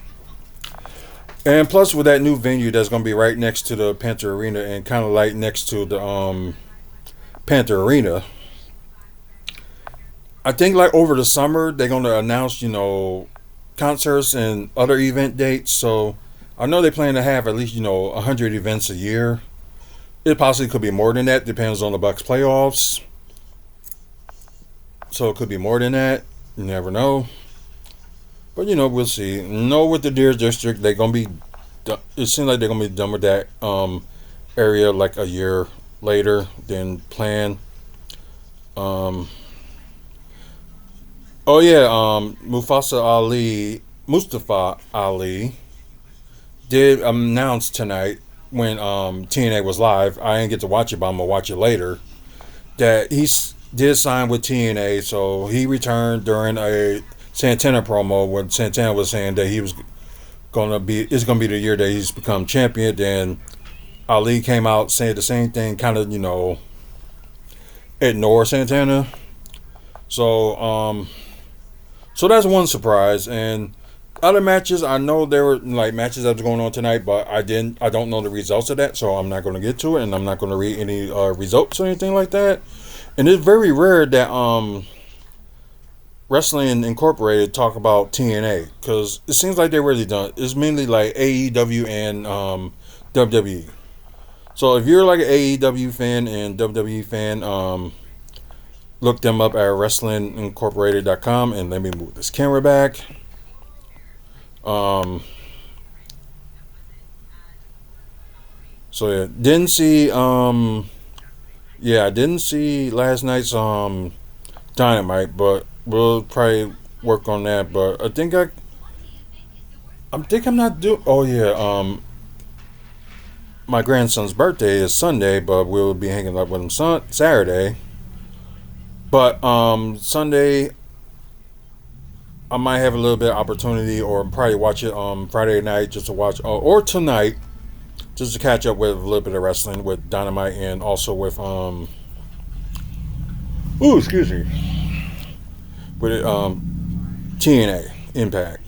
And plus, with that new venue that's going to be right next to the Panther Arena and kind of like next to the Panther Arena, I think like over the summer they're going to announce concerts and other event dates. So I know they plan to have at least 100 events a year. It possibly could be more than that. Depends on the Bucks playoffs. So it could be more than that. You never know. But we'll see. With the Deer District, they're gonna be. It seems like they're gonna be done with that area like a year later than planned. Um, oh yeah, Mustafa Ali did announce tonight when TNA was live. I didn't get to watch it, but I'm gonna watch it later. That did sign with TNA, so he returned during a Santana promo when Santana was saying that he was it's gonna be the year that he's become champion. Then Ali came out saying the same thing, kind of ignore Santana. So so that's one surprise. And other matches, I know there were like matches that was going on tonight, but I don't know the results of that, so I'm not gonna get to it, and I'm not gonna read any results or anything like that. And it's very rare that Wrestling Incorporated talk about TNA because it seems like they're really done. It's mainly like AEW and WWE. So if you're like an AEW fan and WWE fan, look them up at WrestlingIncorporated.com. And let me move this camera back. So yeah, I didn't see last night's Dynamite, but we'll probably work on that. But I'm not doing. Oh yeah, my grandson's birthday is Sunday, but we'll be hanging out with him Saturday. But Sunday, I might have a little bit of opportunity, or probably watch it Friday night just to watch, or tonight just to catch up with a little bit of wrestling with Dynamite and also with excuse me, with TNA Impact.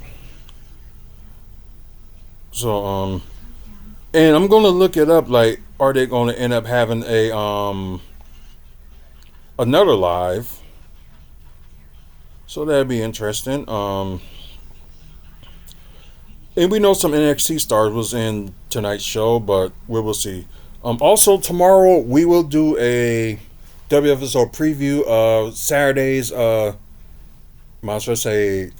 So and I'm gonna look it up. Like, are they gonna end up having a another live? So that'd be interesting. And we know some NXT stars was in tonight's show, but we will see. Also tomorrow we will do a WFSO preview of Saturday's might as well say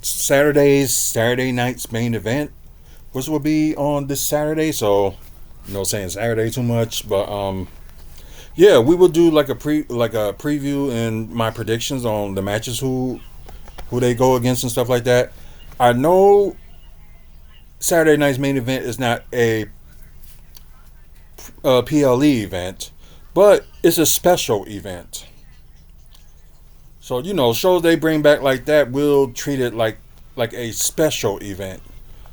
Saturday night's main event, which will be on this Saturday. So, saying Saturday too much, but yeah, we will do like a preview and my predictions on the matches, who they go against and stuff like that. I know Saturday night's main event is not a PLE event, but it's a special event. So shows they bring back like that, we'll treat it like a special event.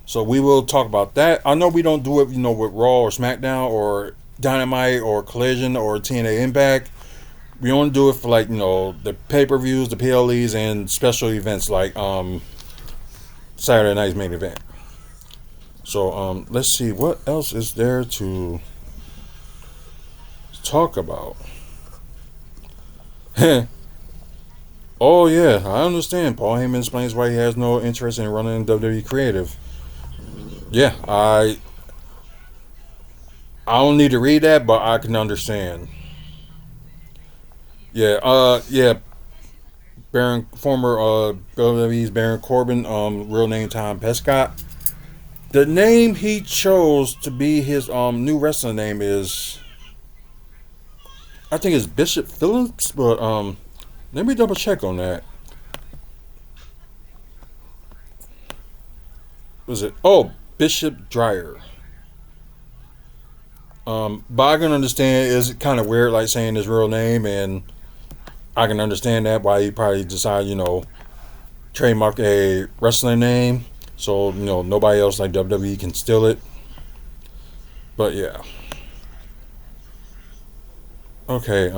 So we will talk about that. I know we don't do it, with Raw or SmackDown or Dynamite or Collision or TNA Impact. We only do it for like the pay per views, the PLEs, and special events like Saturday night's main event. So let's see what else is there to talk about. Oh yeah, I understand. Paul Heyman explains why he has no interest in running WWE creative. Yeah, I don't need to read that, but I can understand. Yeah. Baron, former WWE's Baron Corbin, real name Tom Pescott. The name he chose to be his new wrestling name is, I think it's Bishop Phillips, but let me double check on that. Was it? Oh, Bishop Dryer. But I can understand it's kind of weird, like saying his real name, and I can understand that why he probably decided, trademark a wrestling name, so nobody else like WWE can steal it. But yeah, okay.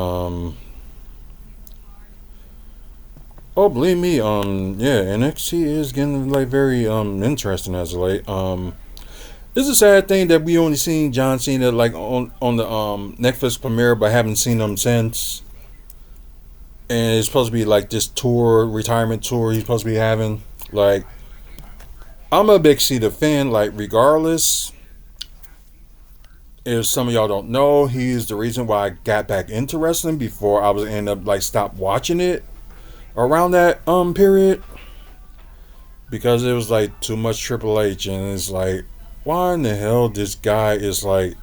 Oh, believe me, yeah, NXT is getting like very interesting as of late. It's a sad thing that we only seen John Cena like on the Netflix premiere, but haven't seen him since. And it's supposed to be like this tour, retirement tour he's supposed to be having. Like, I'm a big Cena fan. Like, regardless, if some of y'all don't know, he's the reason why I got back into wrestling before I was end up like stop watching it around that period, because it was like too much Triple H, and it's like, why in the hell this guy is like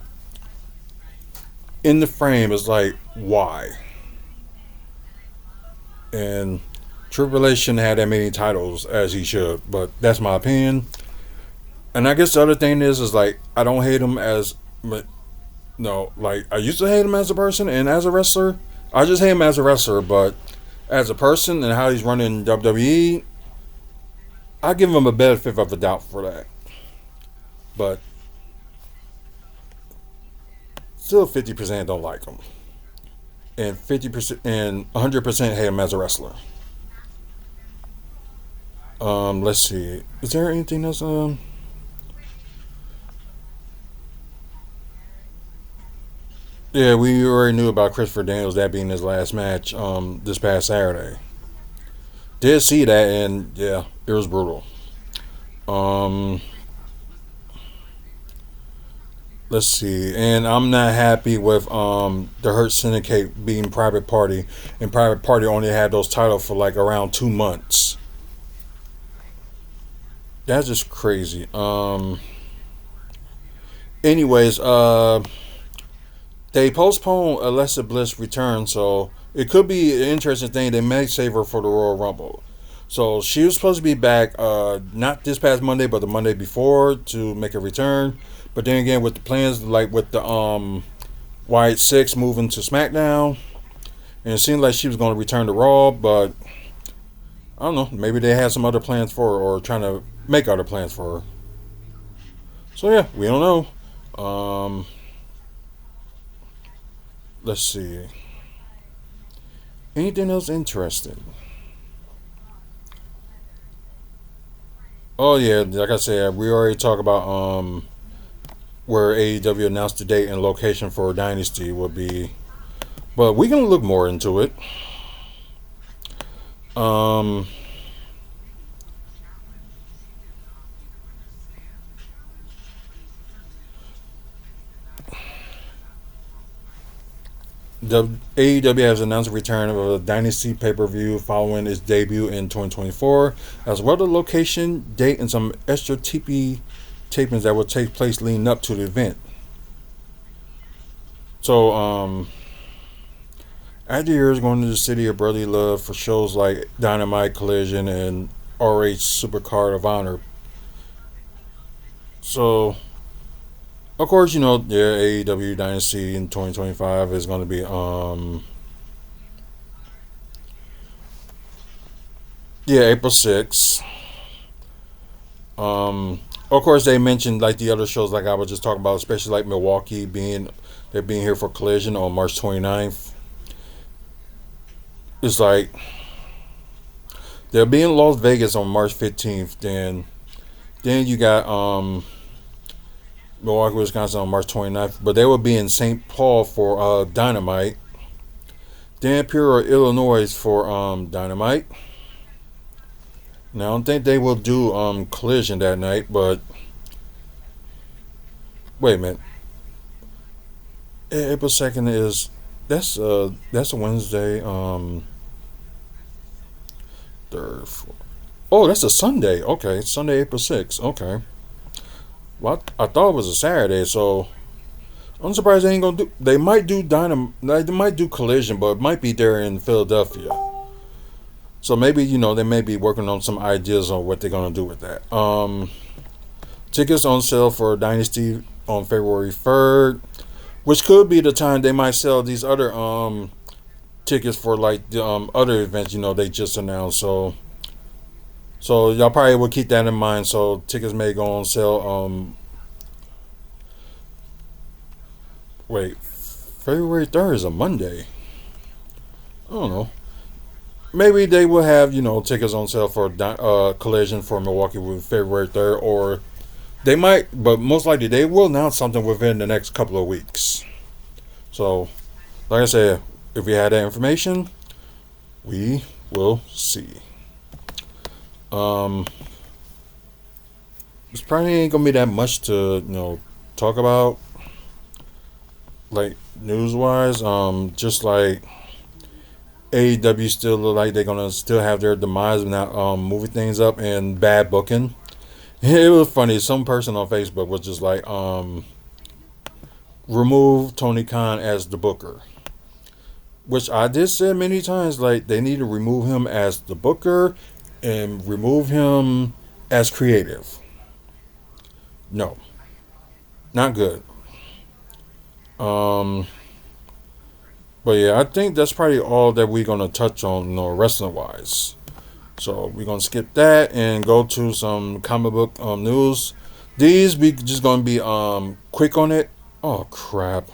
in the frame? Is like, why? And Triple H shouldn't have that many titles as he should, but that's my opinion. And I guess the other thing is like, I don't hate him as, but no, like I used to hate him as a person and as a wrestler. I just hate him as a wrestler, but as a person and how he's running WWE, I give him a benefit of the doubt for that. But still, 50% don't like him, and 50% and 100% hate him as a wrestler. Let's see. Is there anything else? Yeah, we already knew about Christopher Daniels that being his last match. This past Saturday. Did see that, and yeah, it was brutal. Um, let's see, and I'm not happy with the Hurt Syndicate being Private Party, and Private Party only had those titles for like around 2 months. That's just crazy. Anyways, they postponed Alexa Bliss return, so it could be an interesting thing. They may save her for the Royal Rumble. So she was supposed to be back, not this past Monday, but the Monday before to make a return. But then again, with the plans, like with the Wyatt Six moving to SmackDown, and it seemed like she was going to return to Raw, but I don't know. Maybe they had some other plans for her, or trying to make other plans for her. So yeah, we don't know. Let's see. Anything else interesting? Oh yeah, like I said, we already talked about where AEW announced the date and location for Dynasty would be, but we can look more into it. Um, the AEW has announced a return of a Dynasty pay-per-view following its debut in 2024, as well as the location, date, and some extra TP tapings that will take place leading up to the event. So, after years going to the city of brotherly love for shows like Dynamite Collision and RH Supercard of Honor. So, of course, yeah, AEW Dynasty in 2025 is going to be, yeah, April 6th. Of course, they mentioned like the other shows, like I was just talking about, especially like Milwaukee they're being here for Collision on March 29th. it's like they'll be in Las Vegas on March 15th. Then you got Milwaukee, Wisconsin on March 29th. But they will be in St. Paul for Dynamite. Then Peoria, Illinois for Dynamite. Now I don't think they will do Collision that night, but wait a minute. April 2nd is that's a Wednesday. Third. Oh, that's a Sunday. Okay, Sunday, April 6th. Okay. Well, I thought it was a Saturday, so I'm surprised they ain't gonna do. They might do Dynam. They might do Collision, but it might be there in Philadelphia. So maybe they may be working on some ideas on what they're gonna do with that. Tickets on sale for Dynasty on February 3rd, which could be the time they might sell these other tickets for like the other events. They just announced. So y'all probably will keep that in mind. So tickets may go on sale. Wait, February 3rd is a Monday. I don't know. Maybe they will have tickets on sale for Collision for Milwaukee with February 3rd, or they might, but most likely they will announce something within the next couple of weeks. So, like I said, if we had that information, we will see. Um, it's probably ain't gonna be that much to talk about, like news wise. Just like AEW still look like they're gonna still have their demise, not moving things up and bad booking. It was funny. Some person on Facebook was just like, remove Tony Khan as the booker, which I did say many times. Like they need to remove him as the booker and remove him as creative. No, not good. Um, but yeah, I think that's probably all that we're gonna touch on, wrestling wise. So we're gonna skip that and go to some comic book news. These we just gonna be quick on it. Oh crap.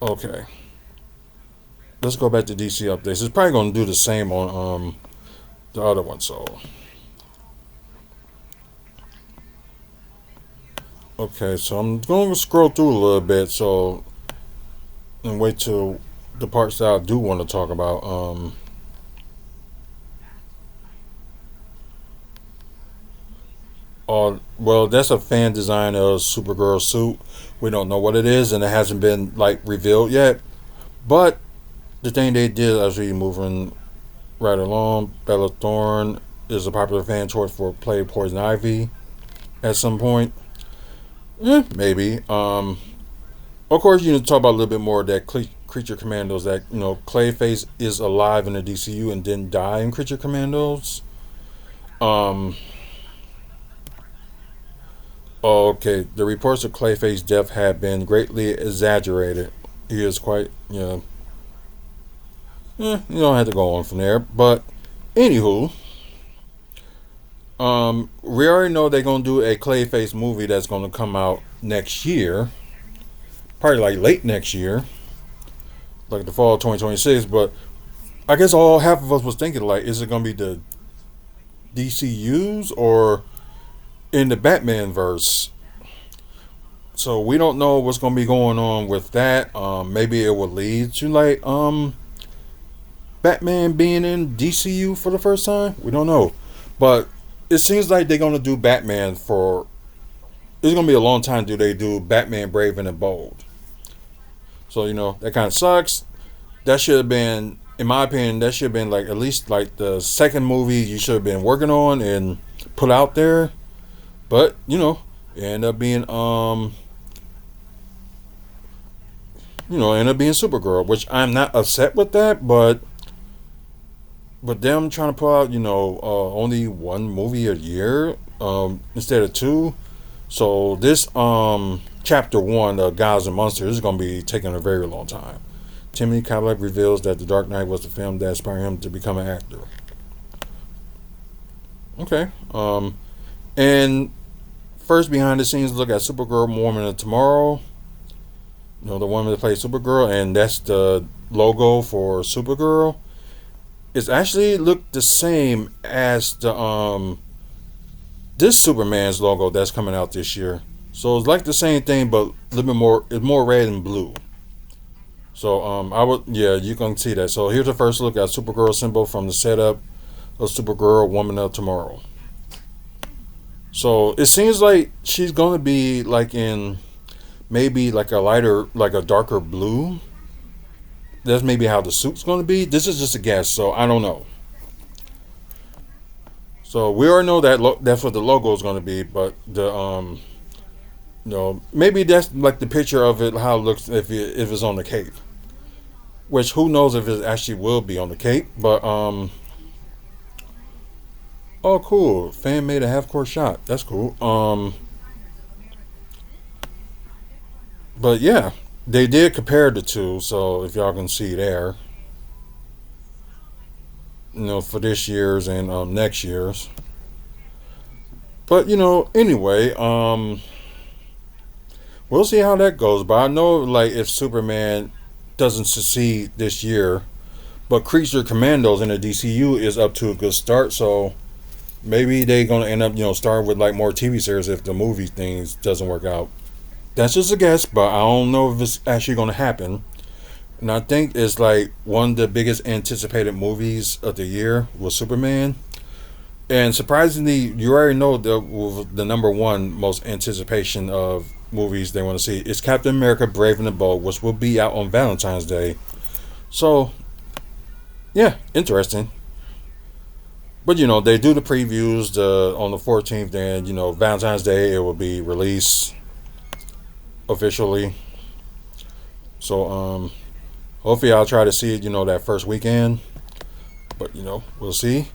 Okay, let's go back to DC updates. It's probably gonna do the same on the other one. So okay, so I'm going to scroll through a little bit. So and wait till the parts that I do want to talk about. Well, that's a fan design of Supergirl suit. We don't know what it is, and it hasn't been like revealed yet. But the thing they did, as we moving right along, Bella Thorne is a popular fan choice for play Poison Ivy at some point. Maybe. Of course, talk about a little bit more of that Creature Commandos. That Clayface is alive in the DCU and didn't die in Creature Commandos. Um. Okay, the reports of Clayface's death have been greatly exaggerated. He is quite, you don't have to go on from there. But, anywho, we already know they're gonna do a Clayface movie that's gonna come out next year, probably like late next year, like the fall of 2026. But I guess all half of us was thinking like, is it gonna be the DCU's or in the Batman verse? So we don't know what's gonna be going on with that. Maybe it will lead to like Batman being in DCU for the first time. We don't know, but it seems like they're gonna do Batman for. It's gonna be a long time. Do they do Batman Brave and Bold? So that kind of sucks. That should have been, in my opinion, that should have been like at least like the second movie you should have been working on and put out there. But it ended up being ended up being Supergirl, which I'm not upset with that, but them trying to put out only one movie a year instead of two. So this chapter one, Gods and Monsters, is going to be taking a very long time. Timothy Cavill reveals that The Dark Knight was the film that inspired him to become an actor. Okay. And first behind the scenes look at Supergirl Woman of Tomorrow. The woman that plays Supergirl, and that's the logo for Supergirl is actually look the same as the this Superman's logo that's coming out this year. So it's like the same thing, but a little bit more. It's more red and blue. So I would yeah, you can see that. So here's the first look at Supergirl symbol from the setup of Supergirl, Woman of Tomorrow. So it seems like she's gonna be like in maybe like a lighter, like a darker blue. That's maybe how the suit's gonna be. This is just a guess, so I don't know. So we already know that that's what the logo is gonna be, but the maybe that's like the picture of it, how it looks if it's on the cape. Which who knows if it actually will be on the cape, but oh cool, fan made a half court shot. That's cool. But yeah, they did compare the two, so if y'all can see there, for this year's and next year's. But anyway, we'll see how that goes. But I know, like, if Superman doesn't succeed this year, but Creature Commandos in the DCU is up to a good start, so maybe they're gonna end up, starting with like more TV series if the movie things doesn't work out. That's just a guess, but I don't know if it's actually gonna happen. And I think it's like one of the biggest anticipated movies of the year was Superman. And surprisingly, you already know the number one most anticipation of movies they want to see is Captain America: Brave and the Bold, which will be out on Valentine's Day. So, yeah, interesting. But they do the previews on the 14th, and Valentine's Day it will be released officially. So hopefully I'll try to see it that first weekend. But we'll see.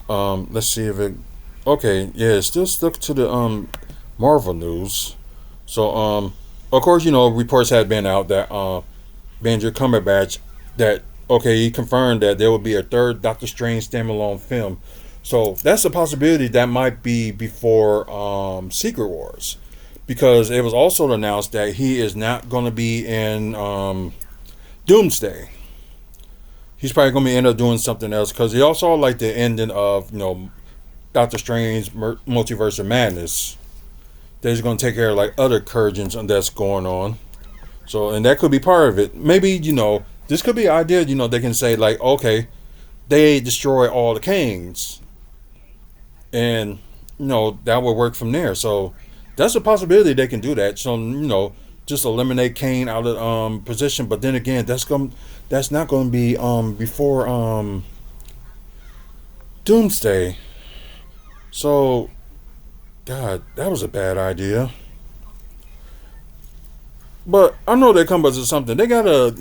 Let's see if it. Okay, yeah, it's still stuck to the Marvel news. So of course reports had been out that Benedict Cumberbatch that okay he confirmed that there will be a third Doctor Strange standalone film. So that's a possibility that might be before Secret Wars, because it was also announced that he is not going to be in Doomsday. He's probably going to end up doing something else because he also like the ending of Doctor Strange Multiverse of Madness. That he's going to take care of like other incursions that's going on. So and that could be part of it. Maybe this could be an idea. They can say like okay, they destroy all the Kings, and that would work from there. So that's a possibility they can do that. So just eliminate Kane out of position. But then again, that's not going to be before Doomsday. So God, that was a bad idea. But I know they come up with something. They gotta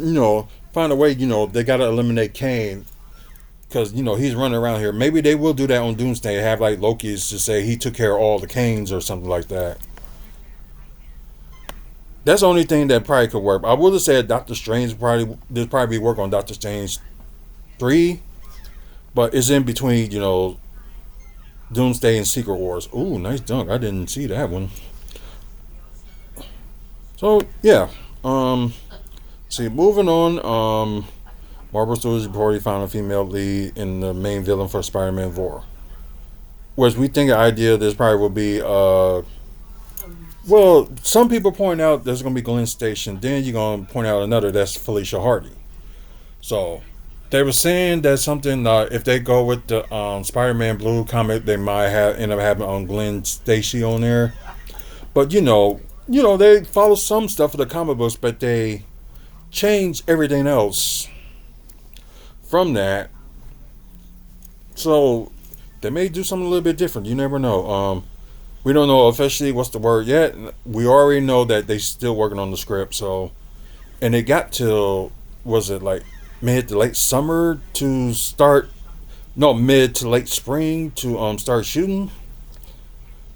find a way. They gotta eliminate Kane because he's running around here. Maybe they will do that on Doomsday. Have like Loki's to say he took care of all the Kanes or something like that. That's the only thing that probably could work. I would have said Doctor Strange there's probably work on Doctor Strange 3, but it's in between Doomsday and Secret Wars. Ooh, nice dunk. I didn't see that one. So yeah, see moving on. Marvel Studios reportedly found a female lead in the main villain for Spider-Man 4. Whereas we think the idea of this probably will be well, some people point out there's going to be Glenn Station. Then you're going to point out another that's Felicia Hardy. So they were saying that something if they go with the Spider-Man Blue comic, they might end up having Glenn Stacy on there. But they follow some stuff of the comic books, but they change everything else from that. So they may do something a little bit different. You never know. We don't know officially what's the word yet. We already know that they still working on the script. So, and it got till was it like mid to late summer to start? No, mid to late spring to start shooting.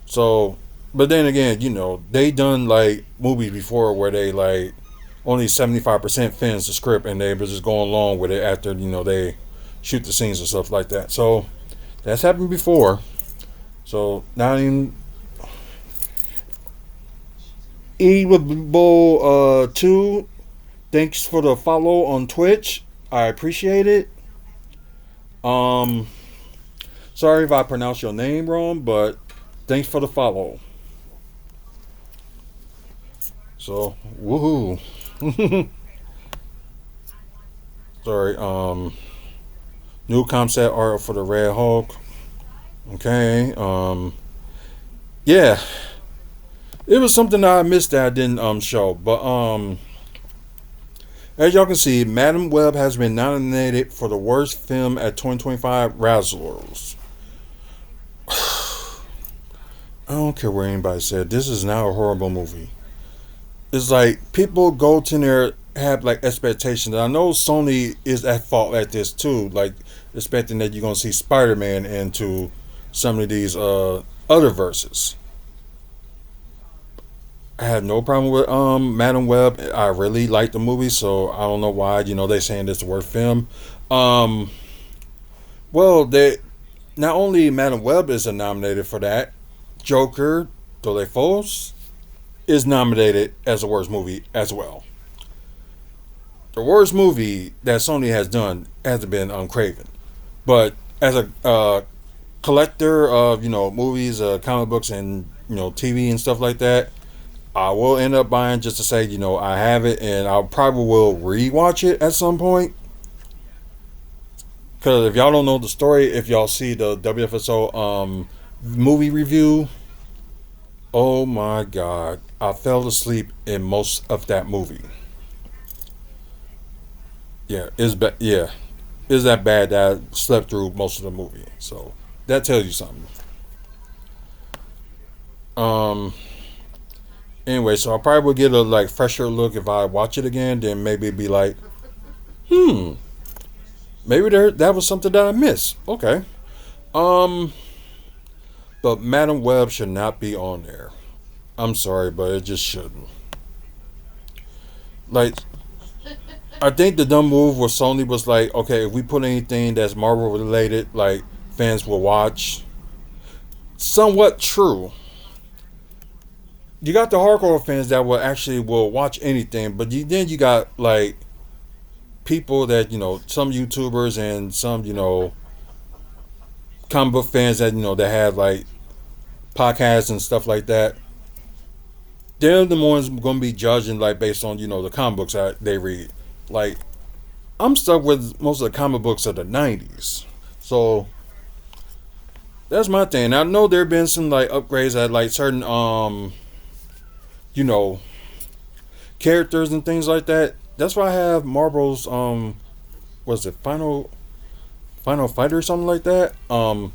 So, but then again, they done like movies before where they like only 75% finish the script and they were just going along with it after they shoot the scenes and stuff like that. So that's happened before. So not even. Evil 2, thanks for the follow on Twitch. I appreciate it. Um, Sorry if I pronounced your name wrong, but thanks for the follow. So, woohoo. Sorry. New concept art for the Red Hulk. Okay. Yeah, it was something that I missed that I didn't show, but as y'all can see, Madam Web has been nominated for the worst film at 2025 Razzlers. I don't care what anybody said. This is not a horrible movie. It's like people go to there have like expectations. I know Sony is at fault at this too, like expecting that you're gonna see Spider Man into some of these other verses. I had no problem with Madam Web. I really liked the movie, so I don't know why they saying it's the worst film. Um, well, they not only Madam Web is nominated for that, Joker, Dolefos is nominated as the worst movie as well. The worst movie that Sony has done hasn't been Craven, but as a collector of movies, comic books, and TV and stuff like that, I will end up buying just to say I have it, and I probably will rewatch it at some point. Because if y'all don't know the story, if y'all see the WFSO movie review, oh my god, I fell asleep in most of that movie. Yeah, yeah, it's that bad that I slept through most of the movie. So that tells you something. Um. Anyway, so I probably will get a like fresher look if I watch it again. Then maybe be like, hmm, maybe that was something that I missed. Okay. Um. But Madam Web should not be on there. I'm sorry, but it just shouldn't. Like, I think the dumb move was Sony was like, okay, if we put anything that's Marvel related, like fans will watch. Somewhat true. You got the hardcore fans that will watch anything, but then you got like people that some YouTubers and some comic book fans that that have like podcasts and stuff like that. They're the ones going to be judging like based on the comic books that they read. Like I'm stuck with most of the comic books of the '90s, so that's my thing. I know there have been some like upgrades at like certain you know characters and things like that. That's why I have Marvel's was it Final Fight or something like that? Well,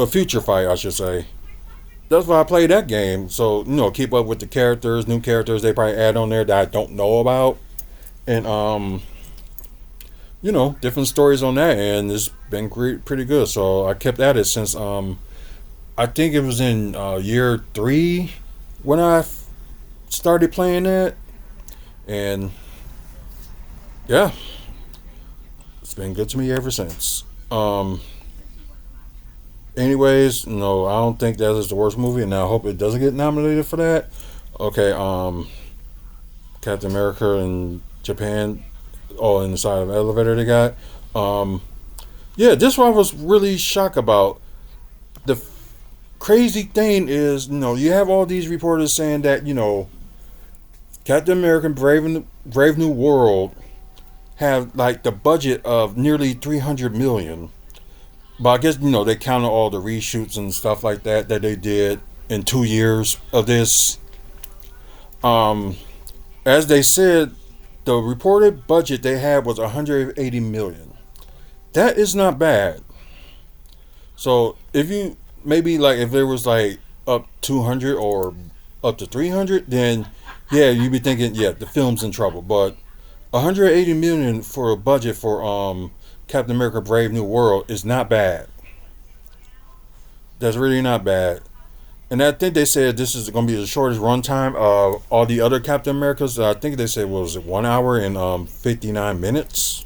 Future Fight I should say. That's why I play that game. So keep up with the characters, new characters they probably add on there that I don't know about, and different stories on that, and it's been pretty good. So I kept at it since I think it was in year 3 when I started playing that, and yeah, it's been good to me ever since. Anyways, no, I don't think that is the worst movie, and I hope it doesn't get nominated for that. Okay, Captain America and Japan all inside of the elevator they got. Um, yeah, this one I was really shocked about. The crazy thing is, you have all these reporters saying that, Captain America Brave New World have like the budget of nearly 300 million. But I guess they counted all the reshoots and stuff like that they did in 2 years of this. Um, as they said, the reported budget they had was 180 million. That is not bad. So if you maybe like if there was like up 200 or up to 300, then yeah, you'd be thinking yeah the film's in trouble. But 180 million for a budget for Captain America: Brave New World is not bad. That's really not bad. And I think they said this is going to be the shortest runtime of all the other Captain Americas. I think they said what was it 1 hour and 59 minutes,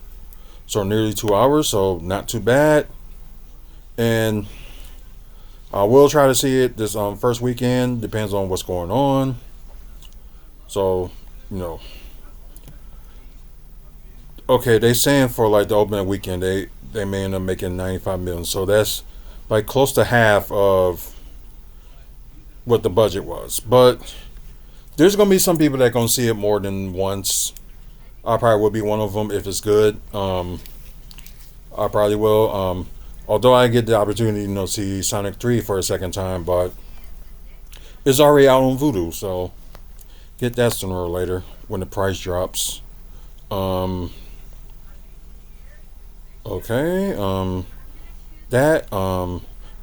so nearly 2 hours. So not too bad. And I will try to see it this first weekend. Depends on what's going on. So you know, Okay, they saying for like the opening weekend they may end up making 95 million. So that's like close to half of what the budget was. But there's gonna be some people that gonna see it more than once. I probably will be one of them if it's good. I probably will. Although I get the opportunity, see Sonic 3 for a second time, but it's already out on Vudu, so get that sooner or later when the price drops. Um, okay. That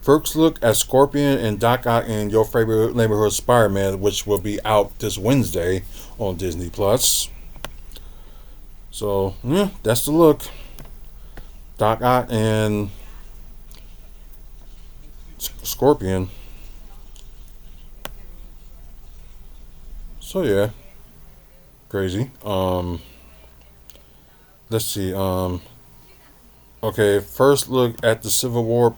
First look at Scorpion and Doc Ock and Your Favorite Neighborhood Spider-Man, which will be out this Wednesday on Disney Plus. So yeah, that's the look. Doc Ock and Scorpion. So yeah, crazy. Let's see. Okay, first look at the Civil War.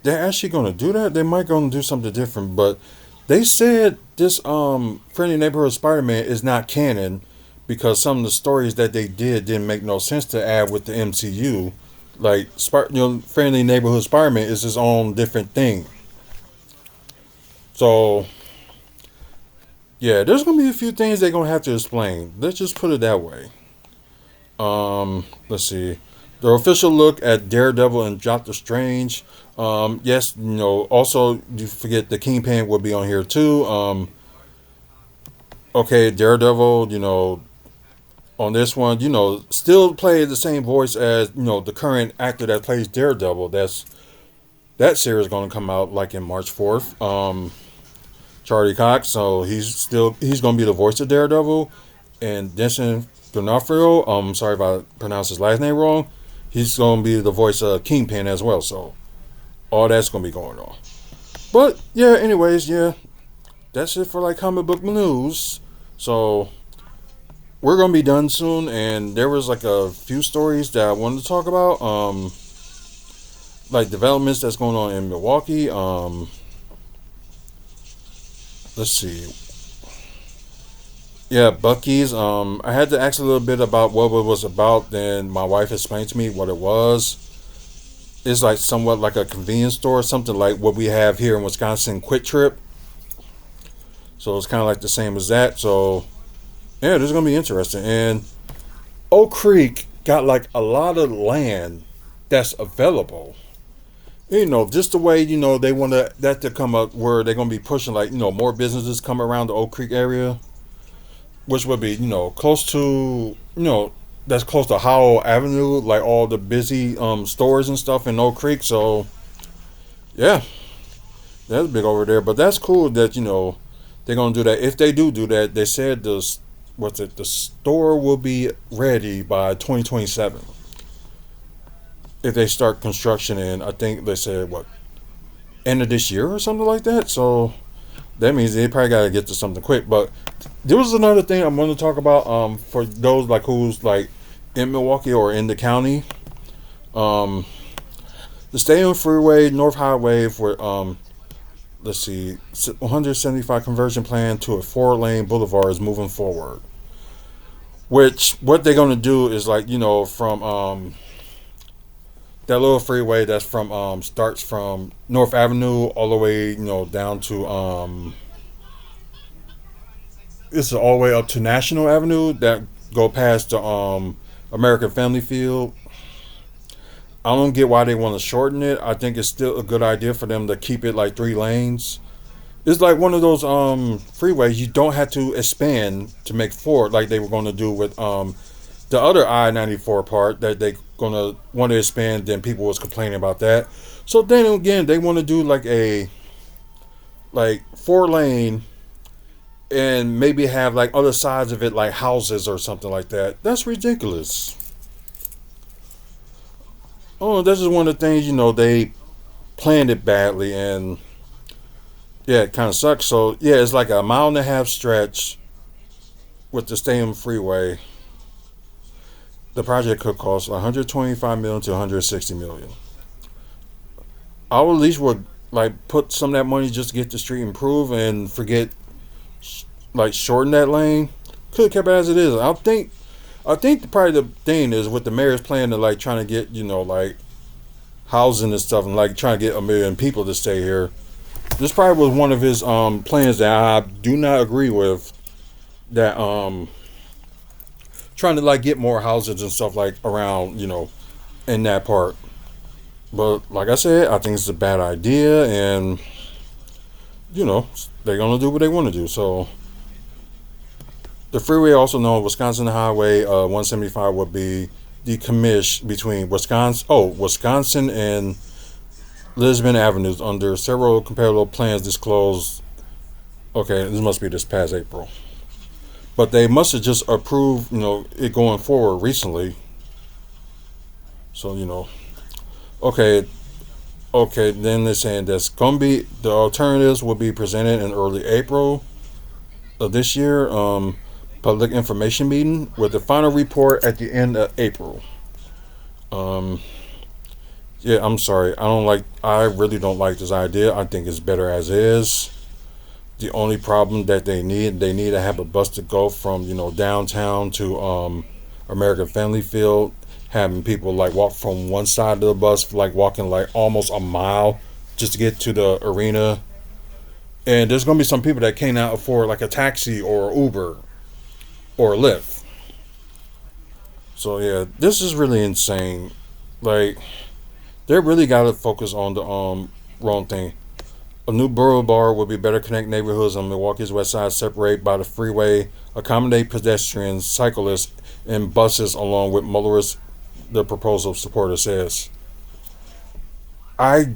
They're actually gonna do that. They might gonna do something different, but they said this Friendly Neighborhood Spider-Man is not canon because some of the stories that they didn't make no sense to add with the MCU. Like Friendly Neighborhood Spider-Man is his own different thing. So yeah, there's gonna be a few things they're gonna have to explain. Let's just put it that way. Let's see. The official look at Daredevil and Doctor Strange. Yes, also you forget the Kingpin will be on here too. Okay, Daredevil, on this one, still play the same voice as, the current actor that plays Daredevil. That series is going to come out like in March 4th. Charlie Cox, so he's going to be the voice of Daredevil, and Denson D'Onofrio. Sorry if I pronounced his last name wrong. He's going to be the voice of Kingpin as well. So all that's going to be going on. But yeah, anyways, yeah, that's it for like comic book news. So we're gonna be done soon, and there was like a few stories that I wanted to talk about. Like developments that's going on in Milwaukee. Let's see. Yeah, Bucky's. I had to ask a little bit about what it was about. Then my wife explained to me what it was. It's like somewhat like a convenience store, something like what we have here in Wisconsin, Quick Trip. So it's kind of like the same as that. So yeah, this is gonna be interesting. And Oak Creek got like a lot of land that's available. Just the way they want that to come up where they're gonna be pushing like more businesses come around the Oak Creek area, which would be close to that's close to Howell Avenue, like all the busy stores and stuff in Oak Creek. So yeah, that's big over there. But that's cool that they're gonna do that. If they do that, they said the store will be ready by 2027 if they start construction in, I think they said what, end of this year or something like that. So that means they probably got to get to something quick. But there was another thing I'm going to talk about for those like who's like in Milwaukee or in the county. um the Stadium Freeway North Highway for let's see, 175 conversion plan to a 4-lane boulevard is moving forward, which what they're going to do is like from that little freeway that's from starts from North Avenue all the way down to it's all the way up to National Avenue that go past the American Family Field. I don't get why they want to shorten it. I think it's still a good idea for them to keep it like 3 lanes. It's like one of those freeways you don't have to expand to make 4 like they were going to do with the other I-94 part that they gonna want to expand. Then people was complaining about that. So then again, they want to do like a 4 lane and maybe have like other sides of it like houses or something like that. That's ridiculous. Oh, this is one of the things they planned it badly, and yeah, it kind of sucks. So yeah, it's like a mile and a half stretch with the Stadium Freeway. The project could cost 125 million to 160 million. I would at least would like put some of that money just to get the street improved and forget like shorten that lane. Could have kept it as it is. I think I think probably the thing is with the mayor's plan to like trying to get like housing and stuff and like trying to get 1 million people to stay here. This probably was one of his plans that I do not agree with. That trying to like get more houses and stuff like around in that part. But like I said, I think it's a bad idea, and you know they're gonna do what they want to do. So the freeway, also known as Wisconsin Highway 175, would be decommissioned between Wisconsin and Lisbon Avenues under several comparable plans disclosed. Okay, this must be this past April, but they must have just approved it going forward recently. So okay, okay. Then they're saying that's gonna be the alternatives will be presented in early April of this year. Public information meeting with the final report at the end of April. Um, yeah, I'm sorry. I really don't like this idea. I think it's better as is. The only problem that they need to have a bus to go from downtown to American Family Field, having people like walk from one side of the bus, like walking like almost a mile just to get to the arena. And there's gonna be some people that cannot afford like a taxi or Uber or Lyft. So yeah, this is really insane. Like they really got to focus on the wrong thing. A new boulevard will be better connect neighborhoods on Milwaukee's west side, separate by the freeway, accommodate pedestrians, cyclists, and buses along with motorists. The proposal supporter says. I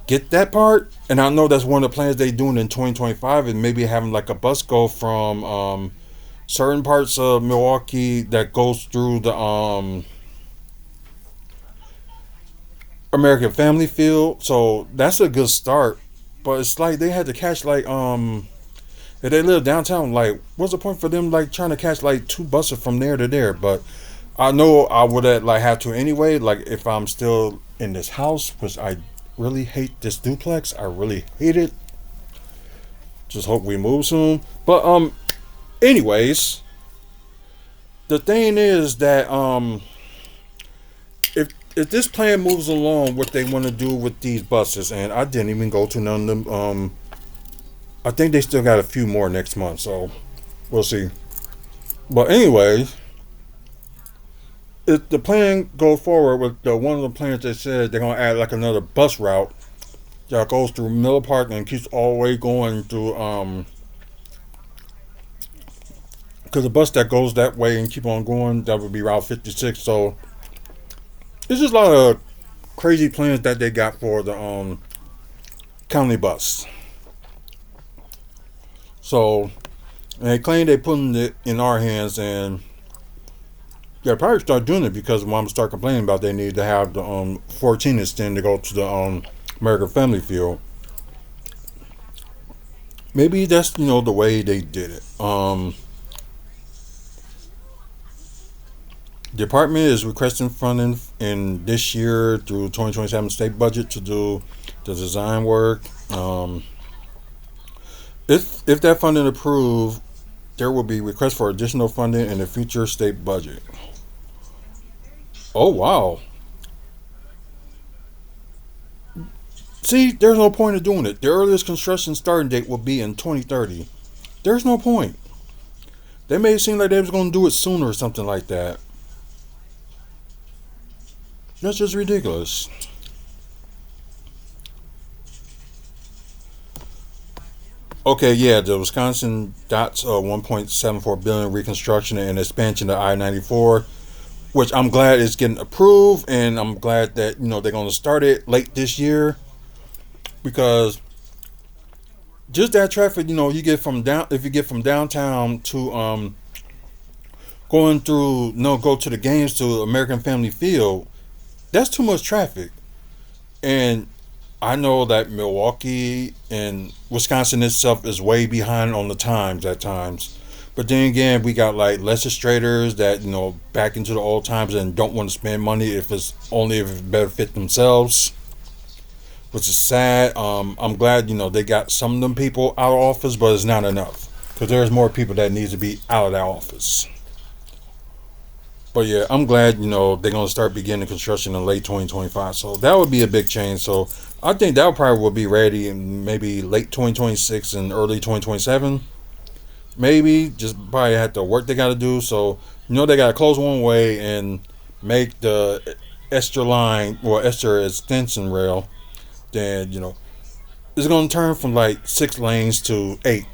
get that part, and I know that's one of the plans they doing in 2025, and maybe having like a bus go from certain parts of Milwaukee that goes through the American Family Field. So that's a good start. But it's like they had to catch like if they live downtown, like what's the point for them like trying to catch like two buses from there to there? But I know I would like have to anyway. Like if I'm still in this house, which I really hate this duplex. I really hate it. Just hope we move soon. But anyways, the thing is that if this plan moves along, what they want to do with these buses, and I didn't even go to none of them. I think they still got a few more next month, so we'll see. But anyway, if the plan go forward with the one of the plans they said they're gonna add like another bus route that goes through Miller Park and keeps all the way going through because the bus that goes that way and keep on going, that would be Route 56. So there's just a lot of crazy plans that they got for the county bus. So and they claim they putting it in our hands, and they'll probably start doing it because when I'm start complaining about they need to have the 14 extend to go to the American Family Field. Maybe that's the way they did it. Department is requesting funding in this year through 2027 state budget to do the design work. If that funding approved, there will be requests for additional funding in the future state budget. Oh wow! See, there's no point of doing it. The earliest construction starting date will be in 2030. There's no point. They made it seem like they was going to do it sooner or something like that. That's just ridiculous. Okay, yeah, the Wisconsin dots 1.74 billion reconstruction and expansion of I-94, which I'm glad is getting approved, and I'm glad that they're going to start it late this year because just that traffic, you get from down if you get from downtown to going through go to the games to American Family Field, that's too much traffic. And I know that Milwaukee and Wisconsin itself is way behind on the times at times. But then again, we got like legislators that back into the old times and don't want to spend money if it better fit themselves, which is sad. I'm glad they got some of them people out of office, but it's not enough because there's more people that need to be out of that office. But yeah, I'm glad they're gonna start beginning construction in late 2025. So that would be a big change. So I think that probably will be ready in maybe late 2026 and early 2027. Maybe just probably have to work they got to do. So they got to close one way and make the extra line or extra extension rail. Then it's gonna turn from like 6 lanes to 8.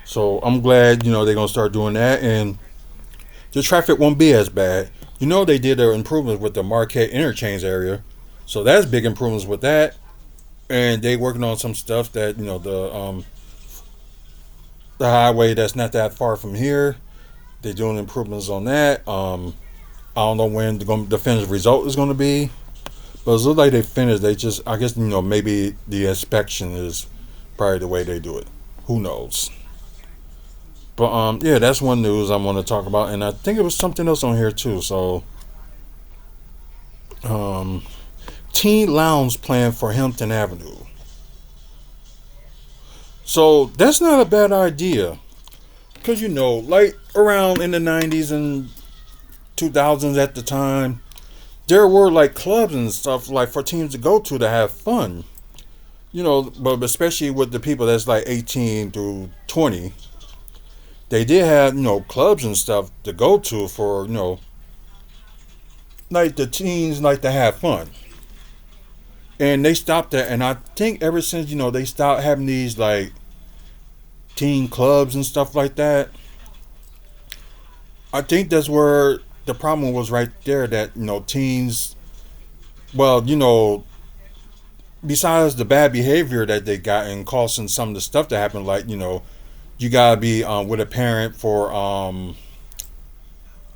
So I'm glad they're gonna start doing that, and the traffic won't be as bad. They did their improvements with the Marquette interchange area, so that's big improvements with that. And they working on some stuff that the highway that's not that far from here. They're doing improvements on that. I don't know when the finished result is going to be, but it looks like they finished. They just, I guess, maybe the inspection is probably the way they do it. Who knows? But yeah, that's one news I want to talk about, and I think it was something else on here too. So, um, teen lounge plan for Hampton Avenue. So that's not a bad idea, cause like around in the '90s and 2000s at the time, there were like clubs and stuff like for teens to go to have fun. But especially with the people that's like 18 through 20, they did have clubs and stuff to go to for like the teens like to have fun. And they stopped that, and I think ever since they stopped having these like teen clubs and stuff like that, I think that's where the problem was right there. That teens, well, besides the bad behavior that they got and causing some of the stuff that happened, like you gotta be with a parent for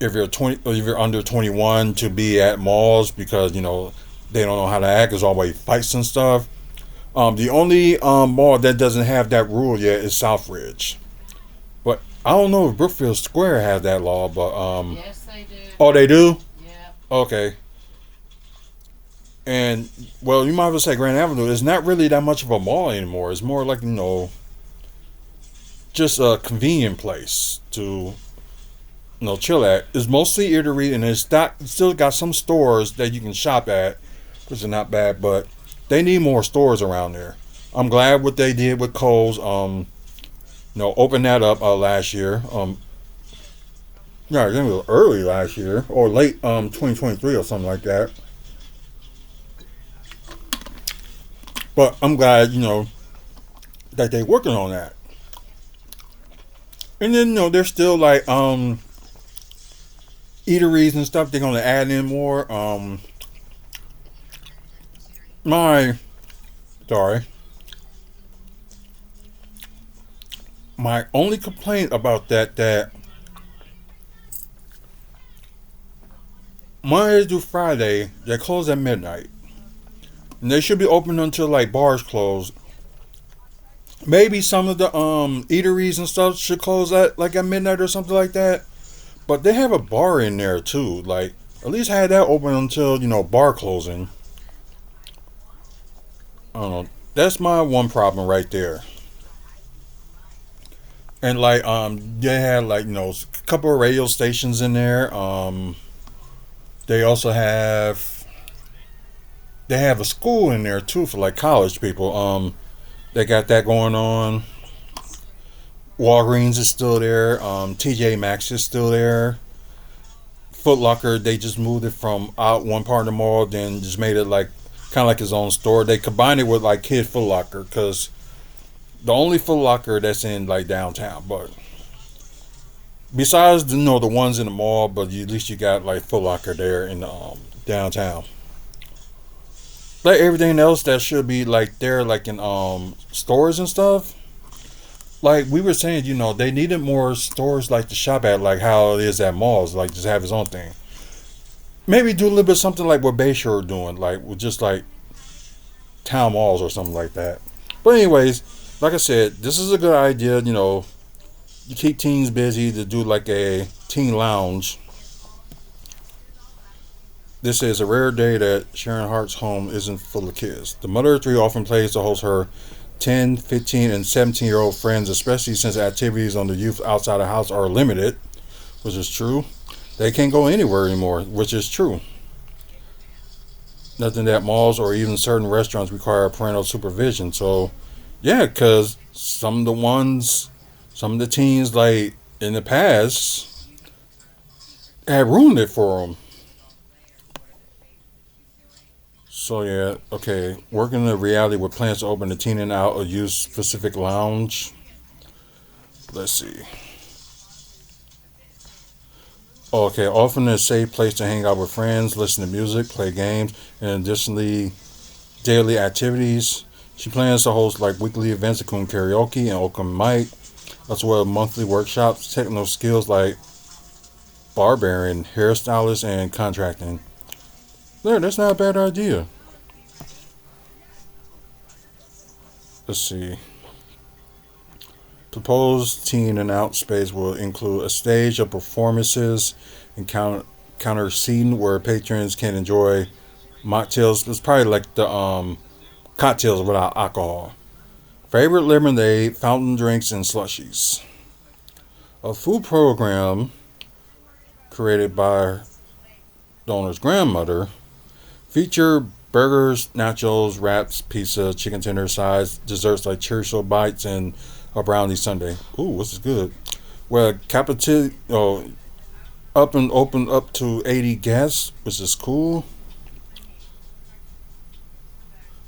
if you're 20, if you're under 21 to be at malls because they don't know how to act. There's always fights and stuff. The only mall that doesn't have that rule yet is Southridge, but I don't know if Brookfield Square has that law. But Yes, they do. oh, they do. Yeah. Okay. And well, you might as well say Grand Avenue is not really that much of a mall anymore. It's more like just a convenient place to chill at. It's mostly eatery, and it's still got some stores that you can shop at, which is not bad. But they need more stores around there. I'm glad what they did with Kohl's. Open that up last year. Yeah, I think it was early last year or late 2023 or something like that. But I'm glad that they working on that. And then there's still like eateries and stuff. They're gonna add in more. My sorry. My only complaint about that Monday through Friday they close at midnight, and they should be open until like bars close. Maybe some of the eateries and stuff should close at midnight or something like that. But they have a bar in there too. Like at least have that open until bar closing. I don't know. That's my one problem right there. And like they had like a couple of radio stations in there. They also have a school in there too for like college people. They got that going on. Walgreens is still there. TJ Maxx is still there. Foot Locker, they just moved it from out one part of the mall, then just made it like kind of like his own store. They combined it with like Kid Foot Locker because the only Foot Locker that's in like downtown. But besides the ones in the mall, but at least you got like Foot Locker there in the downtown. Like everything else that should be like there, like in stores and stuff. Like we were saying, they needed more stores like to shop at, like how it is at malls, like just have its own thing. Maybe do a little bit something like what Bayshore are doing, like with just like town malls or something like that. But anyways, like I said, this is a good idea. You keep teens busy to do like a teen lounge. This is a rare day that Sharon Hart's home isn't full of kids. The mother of three often plays to host her 10, 15, and 17-year-old friends, especially since activities on the youth outside the house are limited. which is true. They can't go anywhere anymore, which is true. Nothing that malls or even certain restaurants require parental supervision. So, yeah, because some of the teens, like in the past, had ruined it for them. So, yeah, okay. Working in reality with plans to open a teen and out a youth specific lounge. Let's see. Okay, often a safe place to hang out with friends, listen to music, play games, and additionally daily activities. She plans to host like weekly events including karaoke and open mic, as well as monthly workshops, technical skills like barbarian, hairstylist, and contracting. There, that's not a bad idea. Let's see. Proposed teen and out space will include a stage of performances and counter seating where patrons can enjoy mocktails. It's probably like the cocktails without alcohol. Favorite lemonade, fountain drinks, and slushies. A food program created by the owner's grandmother feature burgers, nachos, wraps, pizza, chicken tender sides, desserts like churro bites, and a brownie sundae. Ooh, this is good. Well, up and open up to 80 guests, which is cool.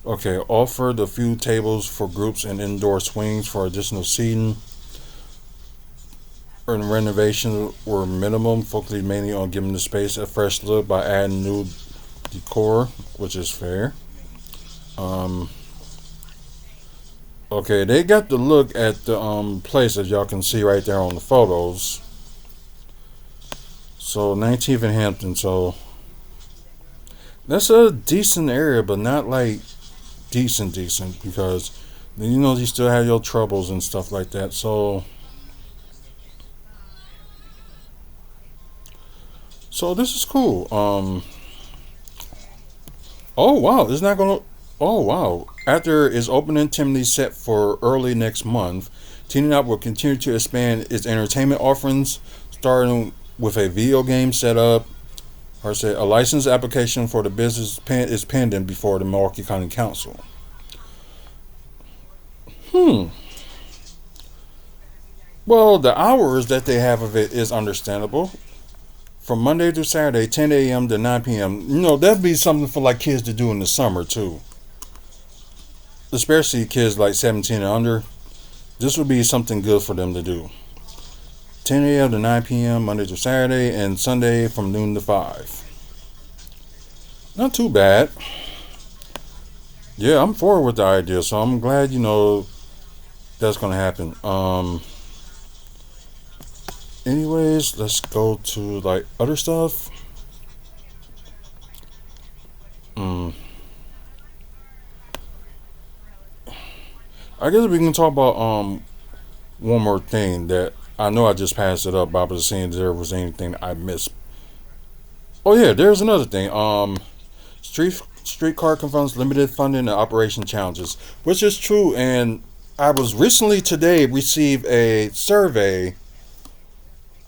Okay, offered a few tables for groups and indoor swings for additional seating. And renovation were minimum, focusing mainly on giving the space a fresh look by adding new decor, which is fair. Um, okay, they got the look at the place as y'all can see right there on the photos. So 19th and Hampton, so that's a decent area, but not like decent because you still have your troubles and stuff like that. So this is cool. Oh wow, it's not gonna. Oh wow! After its opening timely set for early next month, Teen Up will continue to expand its entertainment offerings, starting with a video game setup. Or say a license application for the business is pending before the Milwaukee County Council. Hmm. Well, the hours that they have of it is understandable. From Monday through Saturday, 10 a.m. to 9 p.m. That'd be something for like kids to do in the summer too. Especially kids like 17 and under. This would be something good for them to do. 10 a.m. to 9 p.m. Monday to Saturday, and Sunday from noon to 5. Not too bad. Yeah, I'm forward with the idea, so I'm glad that's gonna happen. Anyways, let's go to like other stuff. Mm. I guess we can talk about one more thing that I know I just passed it up, but I was seeing if there was anything I missed. Oh yeah, there's another thing. Streetcar confronts limited funding and operation challenges, which is true. And I was recently today received a survey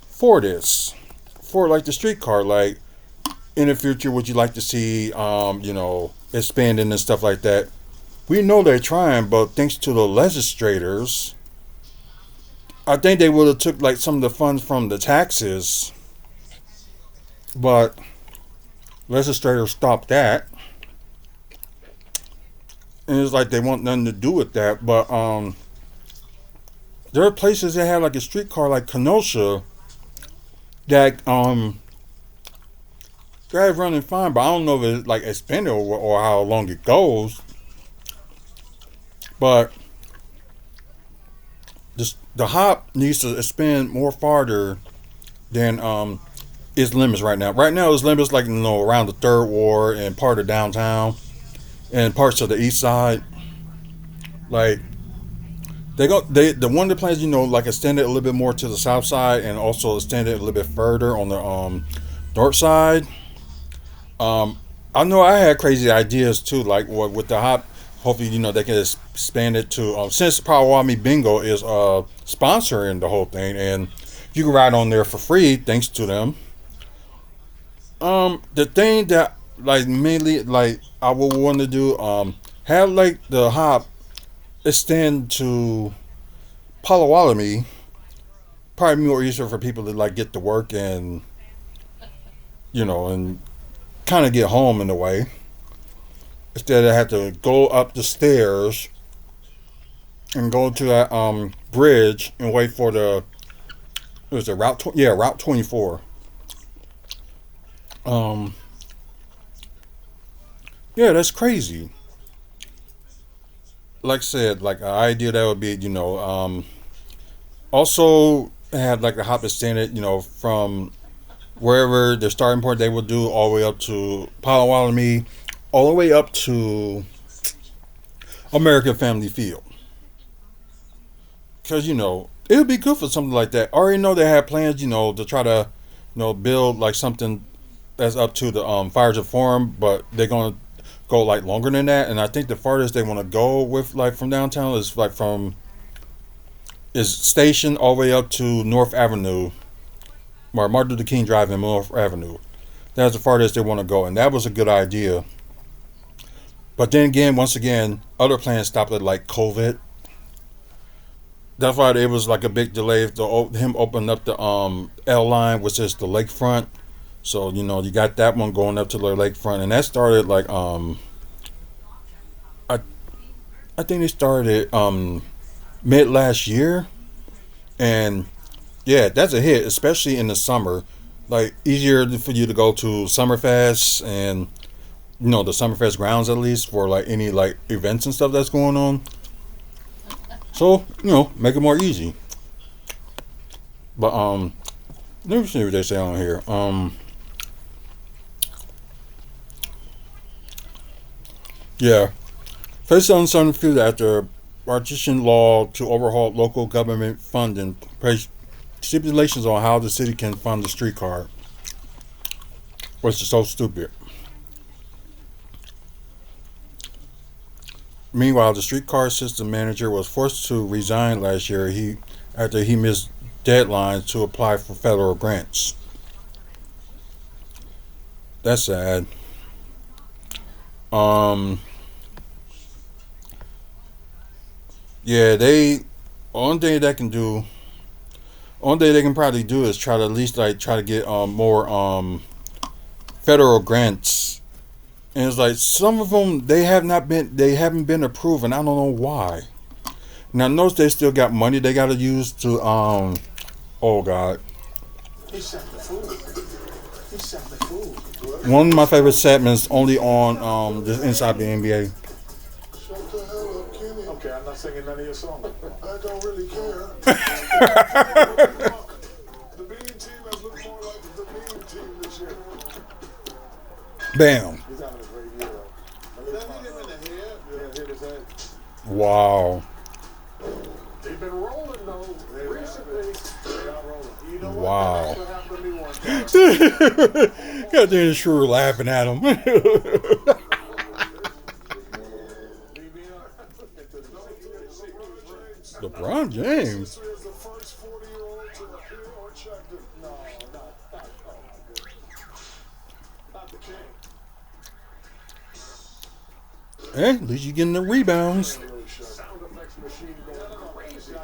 for this, for like the streetcar. Like in the future, would you like to see, expanding and stuff like that? We know they're trying, but thanks to the legislators, I think they would have took like some of the funds from the taxes, but legislators stopped that. And it's like they want nothing to do with that. But there are places that have like a streetcar like Kenosha that they're running fine, but I don't know if it's like expanded or how long it goes. But the hop needs to expand more farther than its limits right now. Right now, its limits like around the Third Ward and part of downtown and parts of the East Side. Like the one that plans like extend it a little bit more to the South Side and also extend it a little bit further on the North Side. I know I had crazy ideas too, like with the hop. Hopefully, they can expand it to since Powawami Bingo is sponsoring the whole thing, and you can ride on there for free thanks to them. The thing that like mainly like I would want to do have like the hop extend to Potawatomi. Probably more easier for people to like get to work and and kind of get home in a way instead of have to go up the stairs and go to that bridge and wait for the was it Route 24. Um, yeah, that's crazy. Like I said, like an idea that would be also have like a hop extended from wherever the starting point they will do all the way up to Potawatomi, all the way up to American Family Field. Because it would be good for something like that. I already know they have plans, to try to build like something that's up to the Fires of Forum, but they're gonna go like longer than that. And I think the farthest they want to go with like from downtown is like from is Station all the way up to North Avenue, or Martin Luther King Drive and North Avenue. That's the farthest they want to go, and that was a good idea. But then again, once again, other plans stopped at like COVID. That's why it was like a big delay to him opening up the L line, which is the lakefront. So you got that one going up to the lakefront, and that started like I I think they started mid last year, and yeah, that's a hit, especially in the summer. Like easier for you to go to Summerfest and the Summerfest grounds at least for like any like events and stuff that's going on. So make it more easy. But let me see what they say on here. Yeah, faced uncertain future after partition law to overhaul local government funding, place stipulations on how the city can fund the streetcar, which is so stupid. Meanwhile, the streetcar system manager was forced to resign last year. After he missed deadlines to apply for federal grants. That's sad. Um, yeah, they only thing that can do, only thing they can probably do is try to at least like try to get more federal grants. And it's like some of them they haven't been approved, and I don't know why. Now notice they still got money they got to use to oh god. One of my favorite segments only on this Inside the NBA. Okay, I'm not singing none of your songs. I don't really care. The Bean team has looked more like the Bean team this year. Bam. He's having a great year, though. That hit him in the head? Yeah, hit his head. Wow. They've been rolling, though. Recently, they got rolling. You know Wow. what happened to me one time? Got the insurer laughing at him. LeBron James. This is the first 40-year-old to appear or check the... No, not oh my goodness. Not the king. Hey, at least you getting the rebounds. Sound effects machine going crazy.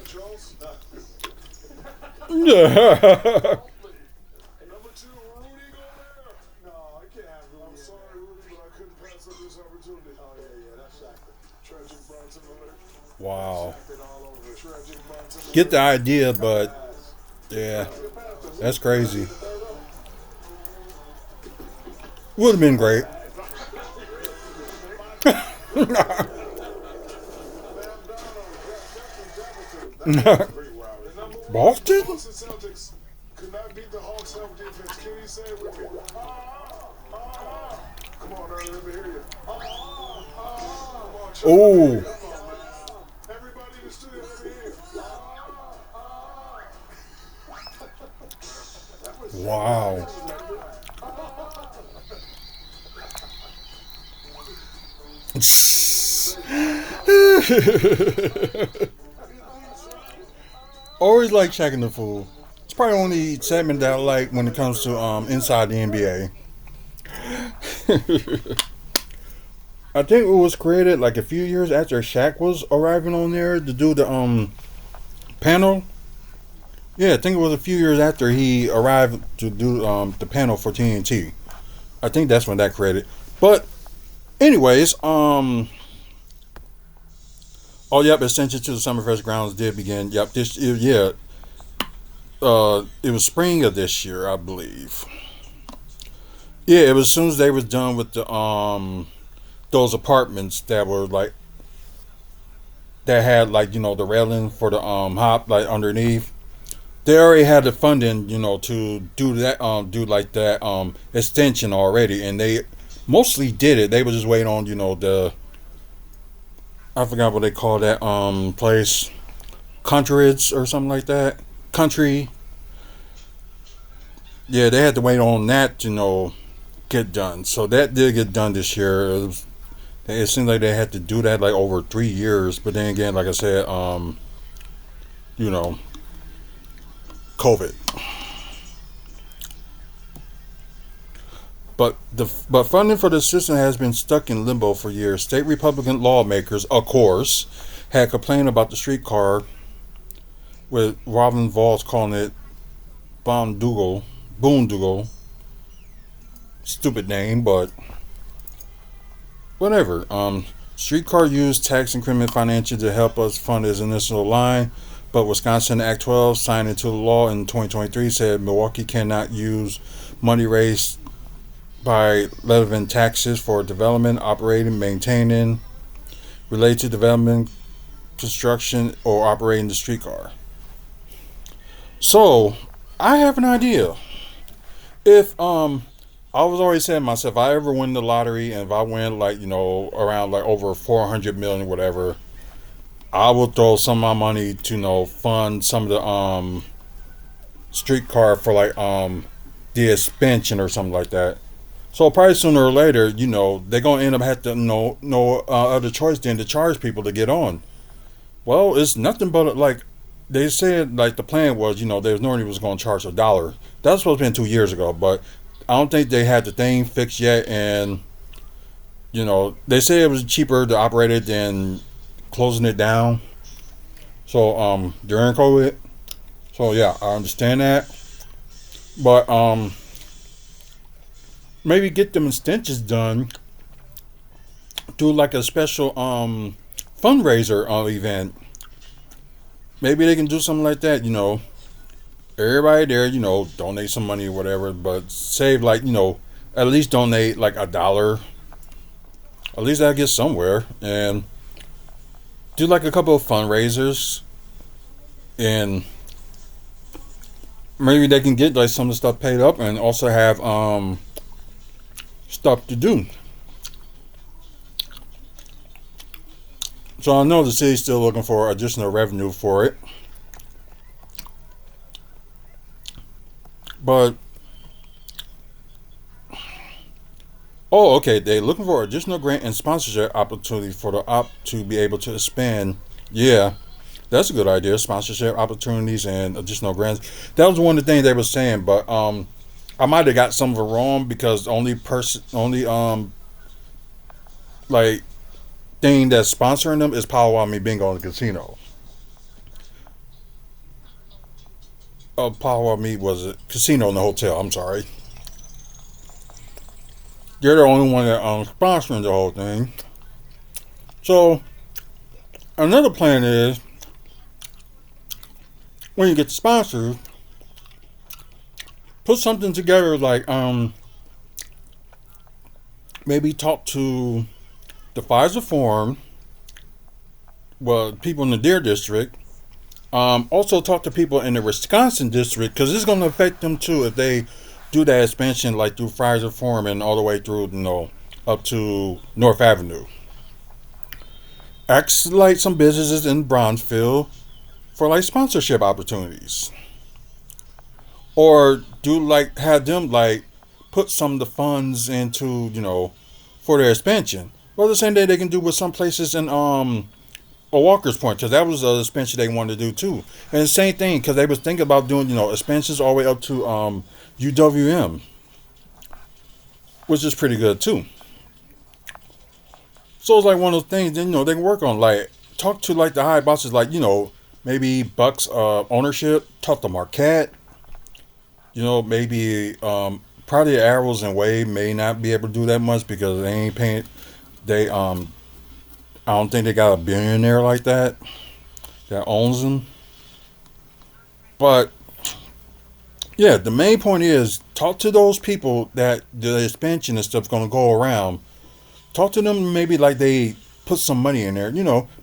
Charles? Yeah. Number 2, Rudy Gobert. No, I can't have Rudy. I'm sorry, Rudy, but I couldn't pass up this opportunity. Oh, yeah, that's Shaqtin'. Tragic Bronson alert. Wow. Shaqtin' all over. Tragic Bronson alert. Get the idea, but yeah, that's crazy. Would have been great. Boston? Boston Celtics could not beat the Hawks' help defense. Can you say it with me? Come on, Earl, let me hear you. Come on, Chuck. Oh, Come on, man. Everybody in the studio, let me hear you. wow. Always like checking the fool. It's probably the only segment that I like when it comes to inside the NBA. I think it was created like a few years after Shaq was arriving on there to do the panel. Yeah, I think it was a few years after he arrived to do the panel for TNT. I think that's when that created. But anyways, oh yep, Ascension to the Summerfest grounds did begin. Yep, this year, yeah, it was spring of this year, I believe. Yeah, it was as soon as they was done with the those apartments that were like that had like the railing for the hop like underneath. They already had the funding, to do that, do like that extension already, and they mostly did it. They were just waiting on, the I forgot what they call that place, Country's or something like that. Country, yeah, they had to wait on that to get done. So that did get done this year. It seemed like they had to do that like over 3 years, but then again, like I said, you know, COVID. But funding for the system has been stuck in limbo for years. State Republican lawmakers, of course, had complained about the streetcar, with Robin Valls calling it Boondoogle. Stupid name, but whatever. Streetcar used tax increment financial to help us fund its initial line, but Wisconsin Act 12, signed into law in 2023, said Milwaukee cannot use money raised by levying taxes for development, operating, maintaining, related to development, construction, or operating the streetcar. So, I have an idea. If I was already saying to myself, if I ever win the lottery and if I win like around like over 400 million, whatever, I will throw some of my money to fund some of the streetcar for like the expansion or something like that. So probably sooner or later, they're gonna end up having to no other choice than to charge people to get on. Well, it's nothing but like they said, like the plan was, they was normally was gonna charge $1. That was supposed to be 2 years ago, but I don't think they had the thing fixed yet, and they say it was cheaper to operate it than closing it down. So during COVID, so yeah, I understand that, but maybe get them extensions done, do like a special fundraiser event. Maybe they can do something like that. Everybody there, donate some money or whatever, but save like at least donate like $1. At least I get somewhere, and do like a couple of fundraisers, and maybe they can get like some of the stuff paid up, and also have stuff to do. So I know the city's still looking for additional revenue for it, but oh, okay, they're looking for additional grant and sponsorship opportunity for the op to be able to expand. Yeah, that's a good idea. Sponsorship opportunities and additional grants. That was one of the things they were saying, but I might have got some of it wrong because the only like thing that's sponsoring them is Powawami Bingo and the Casino. Powawami was a casino in the hotel. I'm sorry. They're the only one that sponsoring the whole thing. So another plan is when you get the sponsors, put something together like maybe talk to the Pfizer Forum, well, people in the Deer District. Also talk to people in the Wisconsin District because it's going to affect them too if they do that expansion like through Pfizer Forum and all the way through, up to North Avenue. Ask like some businesses in Bronzeville for like sponsorship opportunities, or do have them like put some of the funds into for their expansion. Well, the same day they can do with some places in a Walker's Point, because that was a expansion they wanted to do too. And the same thing, because they was thinking about doing expansions all the way up to UWM, which is pretty good too. So it's like one of those things that, they can work on. Like talk to like the high bosses, like maybe Bucks ownership. Talk to Marquette. Maybe probably Arrows and Wade may not be able to do that much because they ain't paying. They I don't think they got a billionaire like that owns them. But yeah, the main point is talk to those people that the expansion and stuff's gonna go around. Talk to them maybe like they put some money in there.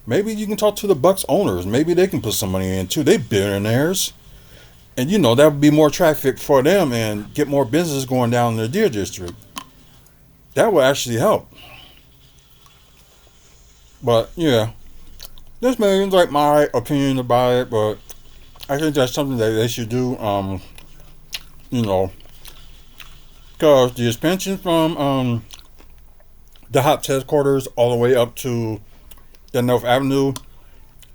Maybe you can talk to the Bucks owners. Maybe they can put some money in too. They billionaires. And that would be more traffic for them and get more business going down in the Deer District. That would actually help. But yeah, this may like my opinion about it, but I think that's something that they should do. You know, because the expansion from the Hops headquarters all the way up to the North Avenue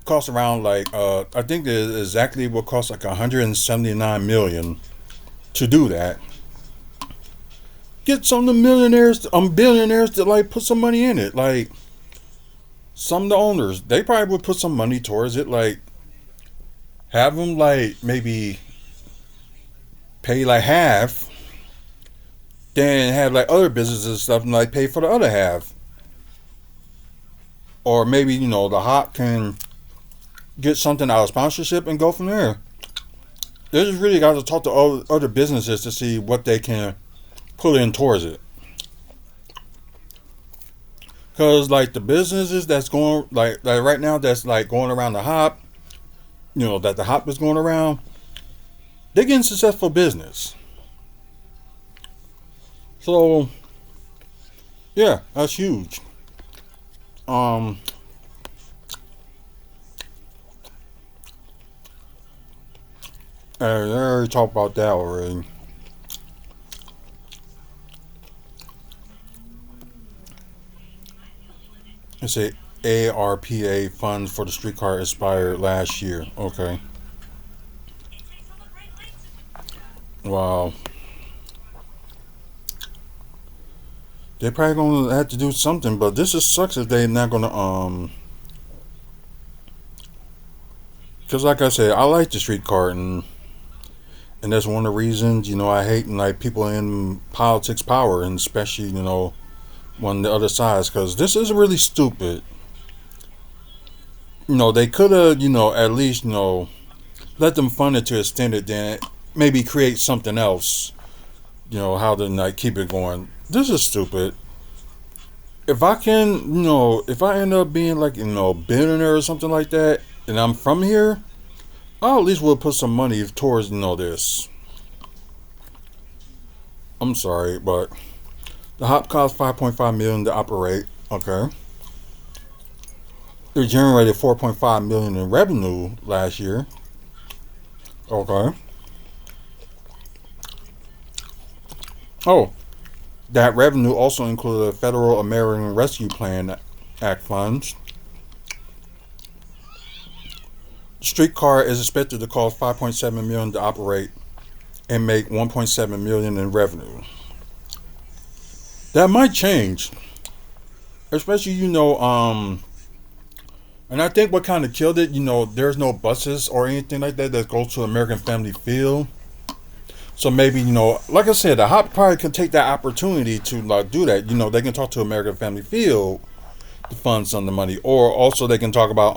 costs around like I think it exactly will cost like 179 million to do that. Get some of the millionaires, billionaires to like put some money in it. Like some of the owners, they probably would put some money towards it. Like have them like maybe pay like half, then have like other businesses and stuff and like pay for the other half. Or maybe the Hop can get something out of sponsorship and go from there. They just really got to talk to other businesses to see what they can put in towards it. Cause like the businesses that's going like right now that's like going around the Hop, that the Hop is going around, they're getting successful business. So yeah, that's huge. Um, I already talked about that already. It's a ARPA funds for the streetcar expired last year. Okay. Wow. They're probably gonna have to do something, but this just sucks if they're not gonna. Because like I said, I like the streetcar, and that's one of the reasons I hate like people in politics power, and especially on the other sides, because this is really stupid. They could have at least let them fund it to extend it, then maybe create something else. How to like keep it going. This is stupid. If I can, if I end up being like billionaire or something like that, and I'm from here, I at least will put some money towards this. I'm sorry, but the Hop cost 5.5 million to operate. Okay, they generated 4.5 million in revenue last year. Okay. Oh, that revenue also included Federal American Rescue Plan Act funds. Streetcar is expected to cost 5.7 million to operate and make 1.7 million in revenue. That might change, especially and I think what kind of killed it, there's no buses or anything like that go to American Family Field. So maybe like I said, the Hop probably could take that opportunity to like do that. They can talk to American Family Field to fund some of the money, or also they can talk about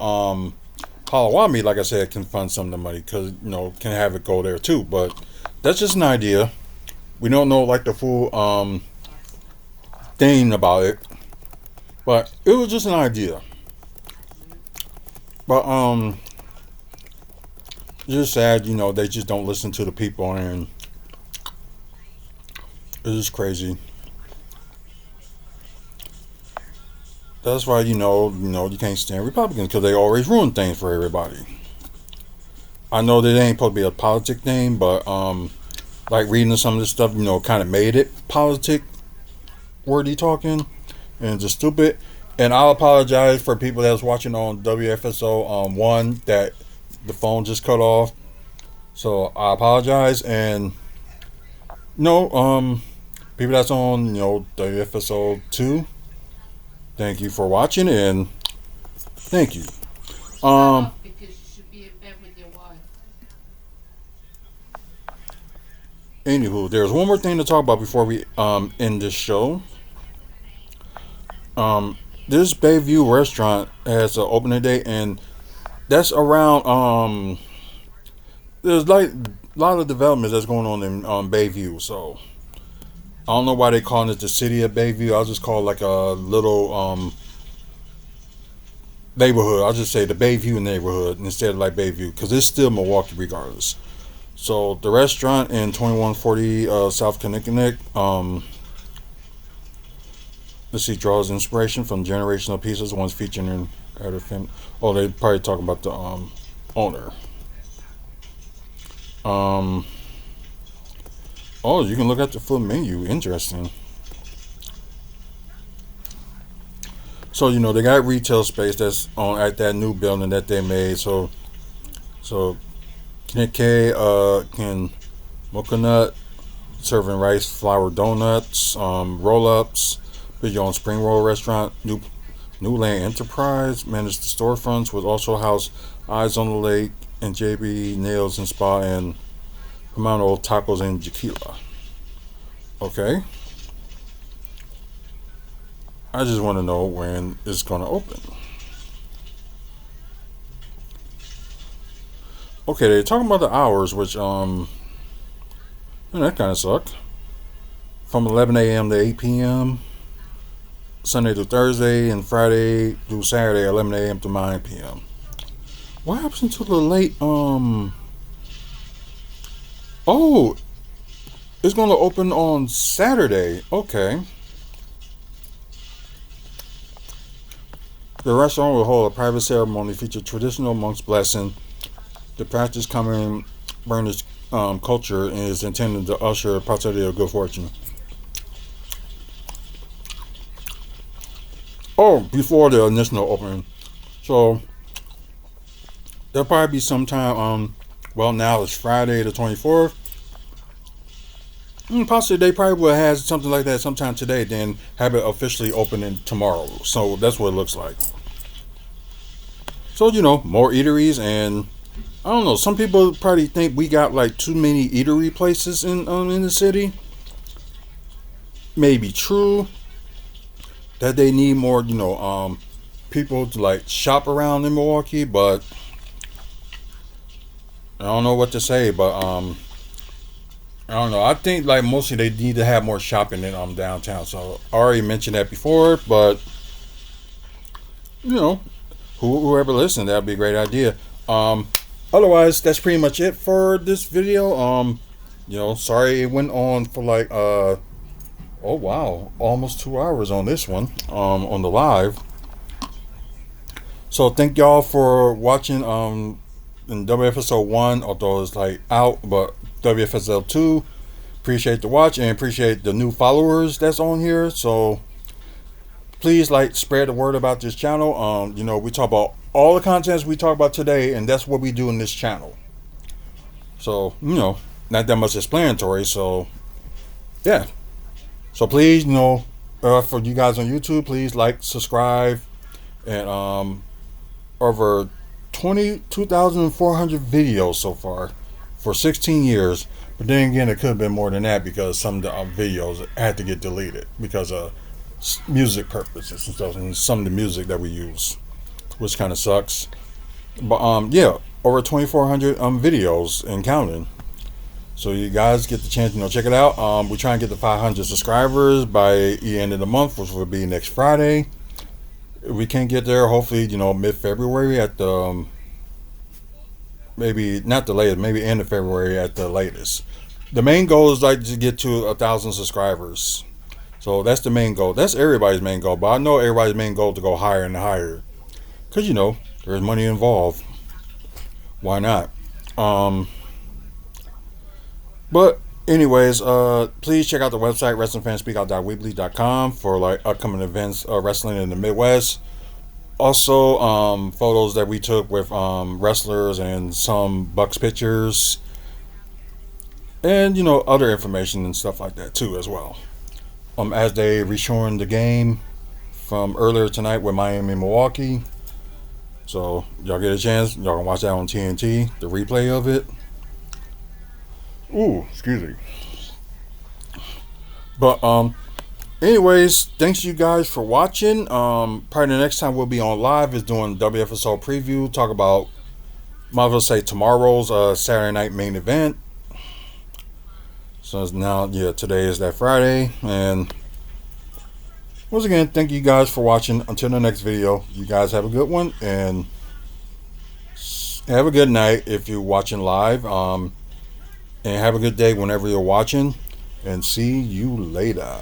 Palawami. Like I said, can fund some of the money because can have it go there too. But that's just an idea. We don't know like the full thing about it, but it was just an idea. But it's just sad. They just don't listen to the people and. It's just crazy. That's why you can't stand Republicans because they always ruin things for everybody. I know that it ain't supposed to be a politic thing, but like reading some of this stuff, kind of made it politic, wordy talking. and just stupid. And I'll apologize for people that's watching on WFSO 1 that the phone just cut off. So I apologize. And no, people that's on WFSO 2, thank you for watching and thank you. Shut Um, up because you should be in bed with your wife. Anywho, there's one more thing to talk about before we end this show. Um, this Bayview restaurant has an opening date, and that's around there's like a lot of development that's going on in Bayview. So I don't know why they calling it the city of Bayview. I'll just call it like a little neighborhood. I'll just say the Bayview neighborhood instead of like Bayview because it's still Milwaukee regardless. So the restaurant in 2140 South Connecticut, let's see, draws inspiration from generational pieces once featured in other film. Oh, they probably talking about the owner. Um, oh, you can look at the full menu. Interesting. So they got retail space that's on at that new building that they made. So K can mocha nut serving rice flour donuts, roll ups. Put your own spring roll restaurant. New Land Enterprise managed the storefronts with also house Eyes on the Lake and JB Nails and Spa and Hermano Tacos and Jaquila. Okay. I just want to know when it's going to open. Okay, they're talking about the hours, which that kind of sucked. From 11 a.m. to 8 p.m. Sunday to Thursday and Friday through Saturday, 11 a.m. to 9 p.m. What happens to the late? Oh, it's going to open on Saturday. Okay. The restaurant will hold a private ceremony featuring traditional monk's blessing. The practice common Burnish culture and is intended to usher prosperity of good fortune. Oh, before the initial opening. So there'll probably be sometime well now it's Friday the 24th. Possibly they probably will have something like that sometime today, then have it officially opening tomorrow. So that's what it looks like. So more eateries, and I don't know. Some people probably think we got like too many eatery places in the city. Maybe true that they need more people to like shop around in Milwaukee, but I don't know what to say. But I don't know. I think like mostly they need to have more shopping in downtown. So I already mentioned that before, but you know, whoever listened, that'd be a great idea. Otherwise, that's pretty much it for this video. Sorry it went on for like oh wow, almost 2 hours on this one. On the live. So thank y'all for watching. In WFSO 1, although it's like out, but WFSO 2. Appreciate the watch and appreciate the new followers that's on here. So please like spread the word about this channel. We talk about all the contents we talk about today, and that's what we do in this channel. So not that much explanatory. So yeah. So please, for you guys on YouTube, please like, subscribe, and over 22,400 videos so far for 16 years. But then again, it could have been more than that because some of the videos had to get deleted because of music purposes and stuff, and some of the music that we use, which kind of sucks. But yeah, over 2,400 videos and counting. So you guys get the chance, check it out. We're trying to get to 500 subscribers by the end of the month, which will be next Friday. If we can't get there, hopefully, mid-February at the maybe not the latest, maybe end of February at the latest. The main goal is like to get to 1,000 subscribers. So that's the main goal. That's everybody's main goal. But I know everybody's main goal to go higher and higher, because there's money involved. Why not? But Anyways, please check out the website wrestlingfanspeakout.weebly.com for like upcoming events, wrestling in the Midwest. Also, photos that we took with wrestlers and some Bucks pictures, and other information and stuff like that too as well. As they reshoring the game from earlier tonight with Miami and Milwaukee. So y'all get a chance, y'all can watch that on TNT, the replay of it. Ooh, excuse me. But anyways, thanks you guys for watching. Probably the next time we'll be on live is doing WFSO preview. Talk about, might as well say tomorrow's Saturday night main event. So now, yeah, today is that Friday. And once again, thank you guys for watching. Until the next video, you guys have a good one and have a good night if you're watching live. And have a good day whenever you're watching. And see you later.